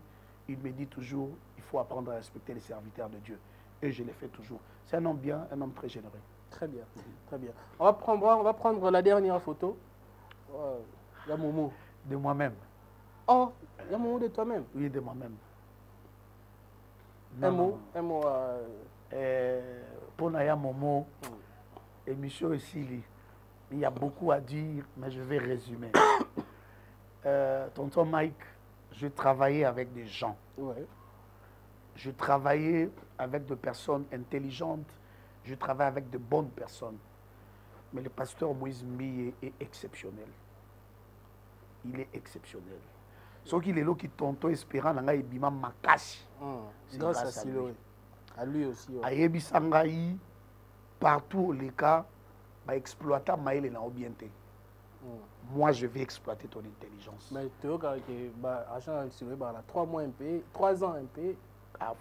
il me dit toujours il faut apprendre à respecter les serviteurs de Dieu. Et je le fais toujours. C'est un homme bien, un homme très généreux. Très bien, très bien. On va prendre la dernière photo. Il y a Momo. De moi-même. Oh, il y a Momo de toi-même? Oui, de moi-même. Un mot. Pour Naya Momo, émission ici, il y a beaucoup à dire, mais je vais résumer. Tonton Mike, je travaillais avec des gens. Ouais. Je travaillais avec des personnes intelligentes. Je travaille avec de bonnes personnes. Mais le pasteur Moïse Mbi est exceptionnel. Il est exceptionnel. Ce qui est là qui tonto espérant dans les bima makashi. Grâce à Siloé. À lui aussi. Ayebi sangai partout les cas va exploiter maïle na obienté. Moi je vais exploiter ton intelligence. Mais tu vois que agent Siloé ba 3 mois MP, 3 ans MP. Ah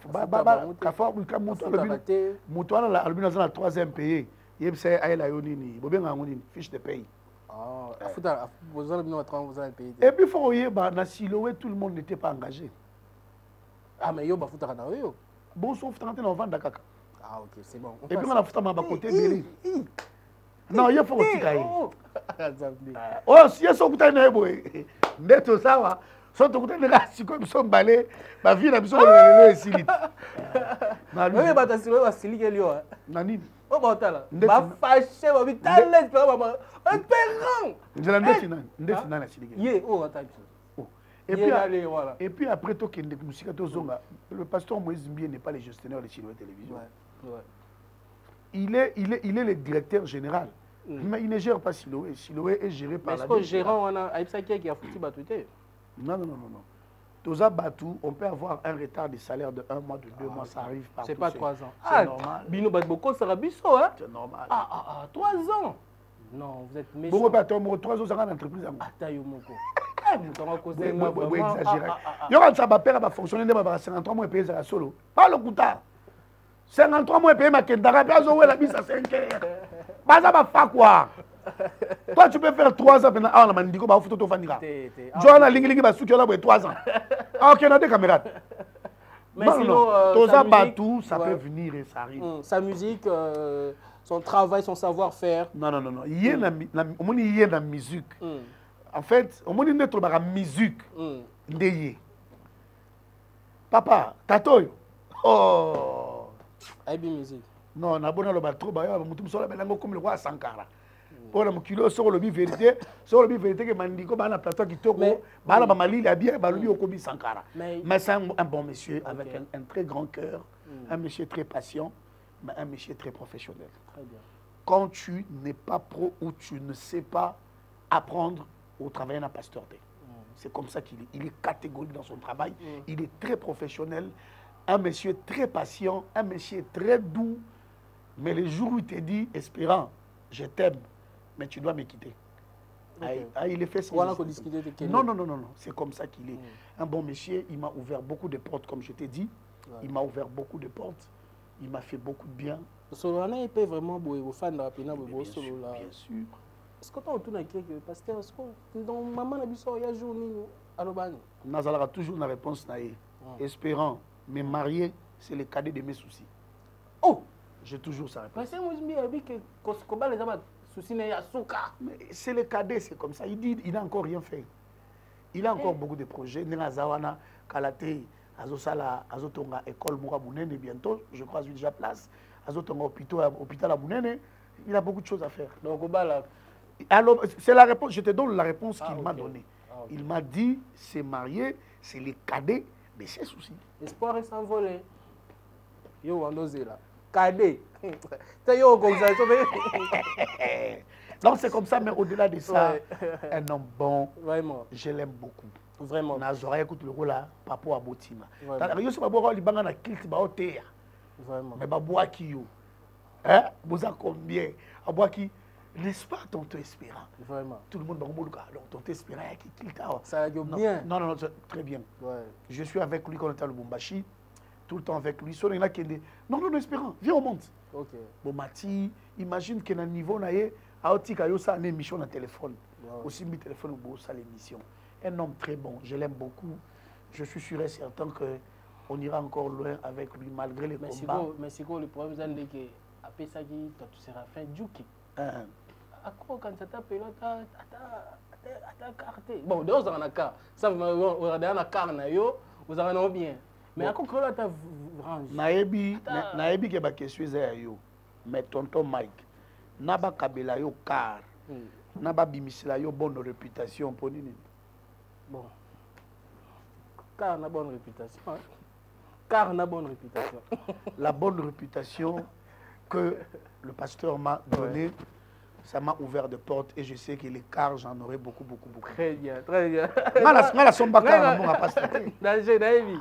Moutoana la albino na 3e payé. Yebse ayela yonini, bobenga ngoni fiche de paye. Et puis, il faut dire que Siloé, tout le monde n'était pas engagé. Ah, mais yo, bafuta kana yo. Bon, sauf que tu as Kaka. Ah, ok, c'est bon. Et puis, on a foutu à côté Béli. Non, il faut que tu ailles. Oh, si il faut que tu ailles. Neto ça, si tu as comme son balai, ma vie n'a pas besoin de Silit. Mais il y a des Siloé qui Silit. Nani. Oh, bah, t'as là. Bah, fâché, bah, vite, t'as l'aise, bah, un perron. Je l'ai dit, oh, attends. Et puis après, le pasteur Moïse Mbie n'est pas le gestionnaire de Siloé Télévision. Il est le directeur général. Mais il ne gère pas Siloé. Siloé est géré par la... Est-ce que le gérant, on a Aïpsaki qui a foutu Batouté? Non. Toza Batou, on peut avoir un retard de salaire de 1 mois, de 2 mois, ça arrive partout. C'est pas 3 ans. C'est normal. Bino Batboko sera bisso, hein? C'est normal. 3 ans. Non, vous êtes méchant. Bon, 3 ans, ça va l'entreprise. Atayomoko. Vous exagérez. Il y aura ça va faire à fonctionner de 53 mois payé à solo. Pas le coutard. 53 mois payé ma kendara, puis à la bise à 5 heures. Pas ça va faire quoi? Toi, tu peux faire 3 ans pendant un an, tu vas foutre ton fanira. Joanna Lingi va soutenir là 3 ans. Ah, ok, on a des caméras. Mais sinon, Toza Batou, ça peut venir et ça arrive. Sa musique, son travail, son savoir-faire. Non. Il y a la musique. En fait, on dit que la musique. Papa, tatoyo. Oh. Aibi musique. Non, on a beau le battre, comme le roi Sankara. Pour le kilo sur le vérité, que Mandiko a plateau qui tourne, Mali a bien balubi au Kobi Sankara. Mais c'est un bon monsieur avec un très grand cœur, un monsieur très patient, mais un monsieur très professionnel. Très bien. Quand tu n'es pas pro ou tu ne sais pas apprendre au travail d'un pasteur, c'est comme ça qu'il est. Il est catégorique dans son travail, il est très professionnel, un monsieur très patient, un monsieur très doux. Mais le jour où il te dit, Espérant, je t'aime, mais tu dois me quitter. Okay. Il est fait ça. Non. C'est comme ça qu'il est. Un bon monsieur, il m'a ouvert beaucoup de portes, comme je t'ai dit. Il m'a ouvert beaucoup de portes. Il m'a fait beaucoup de bien. Solana, il peut vraiment être fan de la Pina Bobo Solo. Bien sûr. Est-ce que tu as entendu quelque pasteur? Est-ce que dans maman a dit ça, il y a journée à l'Obani? Nazala toujours une réponse. Espérant, me marier, c'est le cadet de mes soucis. Oh! J'ai toujours ça. C'est le cadet, c'est comme ça. Il dit il n'a encore rien fait. Il a encore beaucoup de projets. Zawana, Kalate, Azosala, Azotonga, école Mourabounene, bientôt, je crois, déjà place. Azotonga, hôpital à Bounene. Il a beaucoup de choses à faire. Donc, alors, c'est la réponse. Je te donne la réponse qu'il m'a donnée. Il m'a dit c'est marié, c'est le cadet de ses soucis. Espoir est s'envoler. Yo, on ose là. Cadet. C'est yo comme ça. Donc c'est comme ça, mais au-delà de ça, un homme bon. Vraiment. Je l'aime beaucoup. Vraiment. Nazora écoute le rôle là, papa Abotima. Yo c'est pas bon li banga na kilt ba oteya. Vraiment. Mais ba bois qui yo. Hein? Vous a combien? A bois qui n'est-ce pas tonton Espérant? Vraiment. Tout le monde va au alors tonton Espérant qui kilt. Ça va bien. Non, très bien. Ouais. Je suis avec lui quand on est à Lubumbashi. Tout le temps avec lui. Sur là qui non, Espérant, viens au monde. OK. Bon Mati, imagine que na niveau na ye aotika yo ça une émission na téléphone. Aussi mi téléphone ou ça l'émission. Un homme très bon, je l'aime beaucoup. Je suis sûr et certain que on ira encore loin avec lui malgré les combats. Mais c'est quoi le problème c'est que après ça qui toi tu seras fin Juki. À quoi quand ça t'appelle ta carte. Bon, deux ans en carte. Ça on a dans carte na yo, vous avez bien. Mais à quoi que là ta range. Naebi ke ba question za yo. Mais tonton Mike Naba Kabela yo car. Naba bimisila yo bonne réputation pour nini. Bon. Car na bonne réputation. Car na bonne réputation. La bonne réputation que le pasteur m'a donnée, ça m'a ouvert des portes et je sais que les cars, j'en aurai beaucoup. Très bien, très bien. Mala somba car on va pas traiter. Danger David.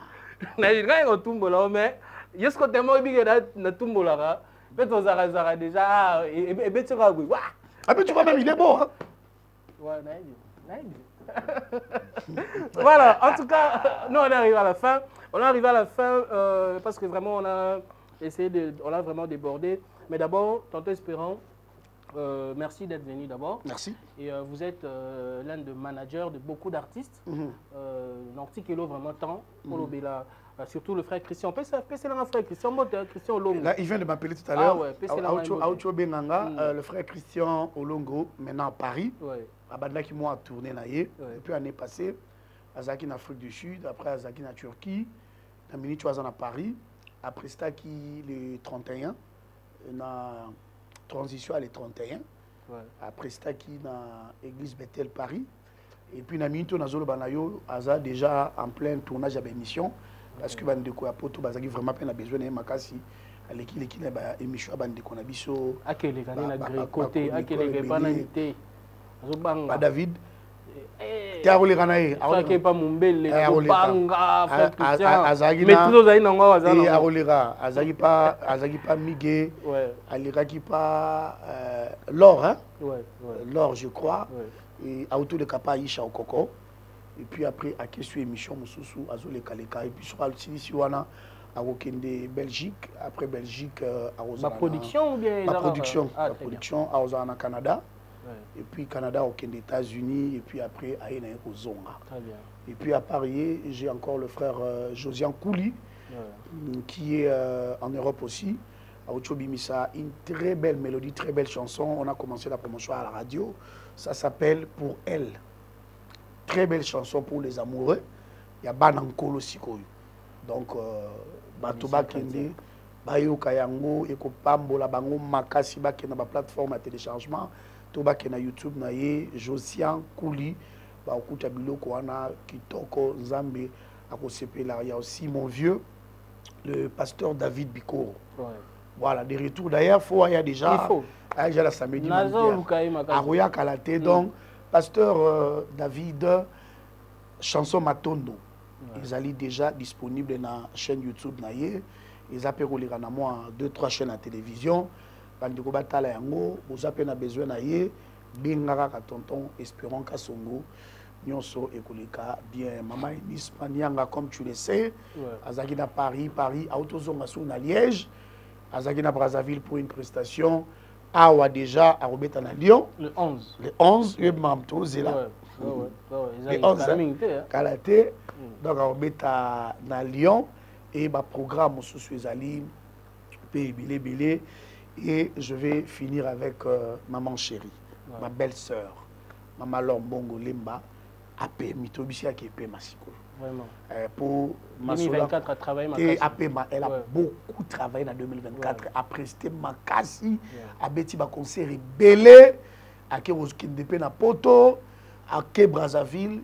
David quand on tombe là mais est-ce que tellement bien na tombe là. Peut-être on zara déjà et ben tu vas oui. Ah mais tu vois même il est beau hein. Ouais, David. Voilà, en tout cas, nous on est arrivé à la fin. On est arrivé à la fin parce que vraiment on a vraiment débordé. Mais d'abord, tonton Espérant, merci d'être venu d'abord. Merci. Et vous êtes l'un des managers de beaucoup d'artistes. Nantikelo vraiment tant pour l'Obéla. Surtout le frère Christian. C'est le frère Christian Christian Olongo. Là, il vient de m'appeler tout à l'heure. Ah ouais, Aoucho Benanga, le frère Christian Olongo, maintenant à Paris. Ouais. Abanda qui m'a tourné là. Et puis l'année passée, Azaki en Afrique du Sud, après Azaki en Turquie, dans Mini Choisan à Paris. Après ça, qui le 31, na transition à le 31. Ouais. Après ça, qui na Église Bethel Paris. Et puis, na Minto Nazolo Banayo, Aza déjà en plein tournage à l'émission. Parce que Bandeko a poto bazaki vraiment peine besoin de makasi l'équipe ba émission Bandeko na biso akele kana na côté akele pas naité ba David Tiaroli Ranae a pas Mumbele banga azaki mais tous les nango wazana et Arolira azaki pas Miguel alira qui pas l'or hein l'or je crois et auto de Kapa Isha Okoko. Et puis après, à question émission, Moussoussou, Azole Kaleka. Et puis sur Alciwana, à Wokende, Belgique. Après Belgique, à Rosana. La production ou bien la production. La production à Rosana, Canada. Et puis Canada, au États-Unis. Et puis après, à Ena, au Zonga. Et puis à Paris, j'ai encore le frère Josian Kouli, qui est en Europe aussi. À Ochobimisa, une très belle mélodie, très belle chanson. On a commencé la promotion à la radio. Ça s'appelle Pour elle. Très belle chanson pour les amoureux. Il y a Banankolo Sikoyo. Donc, Batoba Kende, Bayo Kayango, Eko Pambola Bango, Makasi, Bakena, la plateforme à téléchargement, Toba Kena YouTube, Naye, Josian Kouli, Baokuta Biloko, Ana, Kitoko, Nzambe, Akosepela. Il y a aussi mon vieux, le pasteur David Bikoro. Voilà, des retours. D'ailleurs, il y a déjà. Il y a la samedi. Aroya Kalate, donc. Pasteur David, chanson Matondo, ils allaient déjà disponibles dans la chaîne YouTube. Ils appellent moi 2-3 chaînes à télévision. Quand vous avez besoin de Bingara Tonton, Espérant Kassongo, Nyonso Ekoleka, bien, Maman Nispa Nyanga, comme tu le sais, Azagina Paris, Autozonga à Liège, Azagina Brazzaville pour une prestation. Awa déjà à Robert à Lyon. Le 11. Le 11, il m'a posé là. Le 11, Kalaté. Donc à Robert à Lyon. Et ma programme sous Suezali, Bilé. Et je vais finir avec maman chérie, ma belle-sœur, Maman Lombongo Lemba, AP Mitobisia qui est P Massiko. Vraiment. Pour 2024 a travaillé elle a beaucoup travaillé en 2024 a presté Makasi a beti ba concert belé à Keroskindepé na Poto à Ke Brazzaville.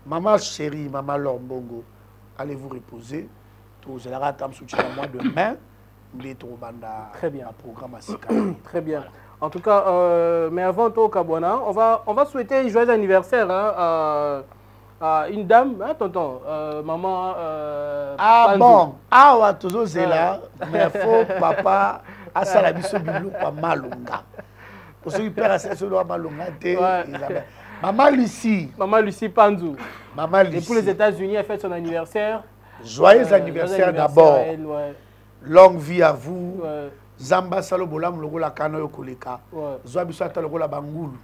Maman chérie, Maman Lombongo, allez vous reposer. Vous allez attendre soutien à moi demain. Très bien. Programme très bien. En tout cas, mais avant tout, Kabwana, on va souhaiter un joyeux anniversaire une dame, hein, tonton, maman. Bon, toujours c'est là, mais faut papa à Salabiso Bilou pas malunga. Pour ceux qui perdent à ce doigt malunga, maman Lucie. Maman Lucie Panzou. Maman Lucie. Et pour les États-Unis, elle fête son anniversaire. Joyeux anniversaire d'abord. Longue vie à vous. Zamba Salobolam logo la kano yo koleka. Zoabiso ata logo la bangulu.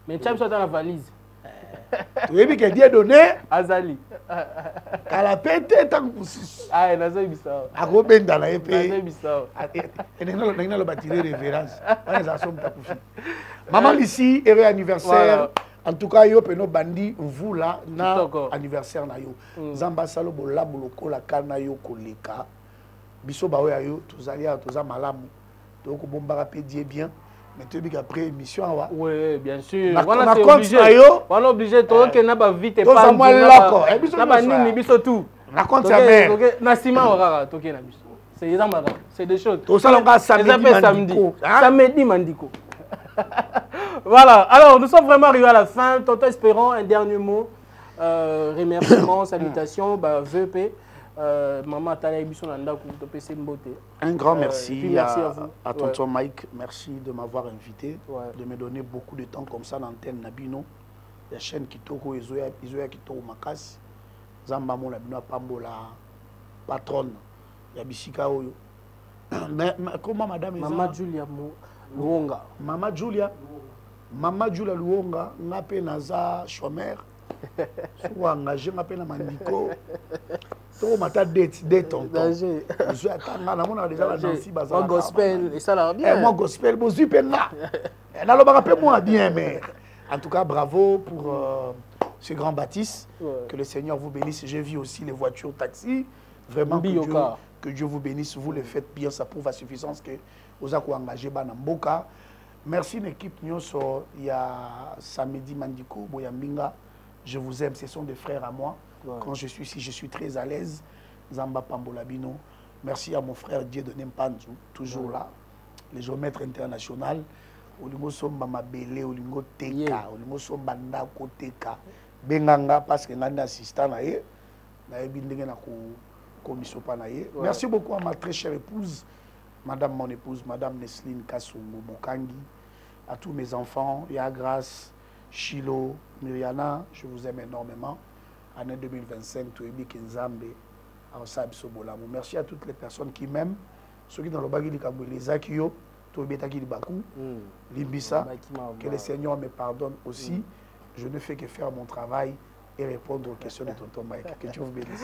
Mais tu as besoin de la valise. Tu veux que Dieu donné Azali. Kala pete tant que ah, nazo bisa. Ako benda na épée. Nazo bisa. Et nina lo bâtir révérence. On ça somme ta kufi. Maman ici, heureux anniversaire. En tout cas, yo peno bandi vous là na anniversaire na yo. Zamba Salobolam logo la kana yo koleka. Biso bawe ayo tozali a toza malamu. Donc bombara pédier bien. Mais tu dis après émission oui, bien sûr. On est obligé. On est obligé que n'a pas vite et pas n'a pas ni biso tout. Na compte sa mère. Na sima orara toke na biso. C'est ça c'est des choses. To ça longa samedi. Samedi mandiko. Voilà, alors nous sommes vraiment arrivés à la fin. Tonton Espérant, un dernier mot. Remerciements, salutations, VP. Maman Tala Bisson Nanda PC Mbote. Un grand merci, merci à vous. À tonton Mike. Merci de m'avoir invité, de me donner beaucoup de temps comme ça dans l'antenne Nabino. La chaîne Kitoko, Izoya Kitoko Makas. Zamba Mon Nabino Pambola, patronne. Yabisika Oyo. Comment madame Maman Julia Luonga. Maman Julia Luonga, Nape Naza Chomère. Soit engagé, m'appelle à Mandiko. Tout mata date tonton. Je suis attendant, on a déjà la Nancy Bazar. Moi gospel, et ça l'a bien. Moi gospel, je suis là. Et là, on va moi bien, mais en tout cas, bravo pour ce grand bâtisse. Que le Seigneur vous bénisse. J'ai vu aussi les voitures taxi. Vraiment que Dieu vous bénisse. Vous le faites bien, ça prouve à suffisance que vous avez engagé Banamboka. Merci l'équipe. Il y a Samedi Mandiko, Boyambinga. Je vous aime, ce sont des frères à moi. Quand je suis ici, je suis très à l'aise. Zamba Pambolabino. Merci à mon frère Dieudonné Mpanzu, toujours là. Le géomètre international. Olingo Somba Mabele, Olingo Teka, Olingo Somba Ndako Teka. Benganga, parce que l'un assistant na ye. Merci beaucoup à ma très chère épouse, madame mon épouse, madame Nesline Kassungu Mokangi, à tous mes enfants, Yagrace, Chilo, Myriana, je vous aime énormément. Année 2025, Touébi Kenzambe, Aosab Sobolamu. Merci à toutes les personnes qui m'aiment, ceux qui dans le bagui les Akio, Touébi Taki Bakou, Limbissa, que le Seigneur me pardonne aussi. Je ne fais que faire mon travail et répondre aux questions de tonton Mike. Que Dieu vous bénisse.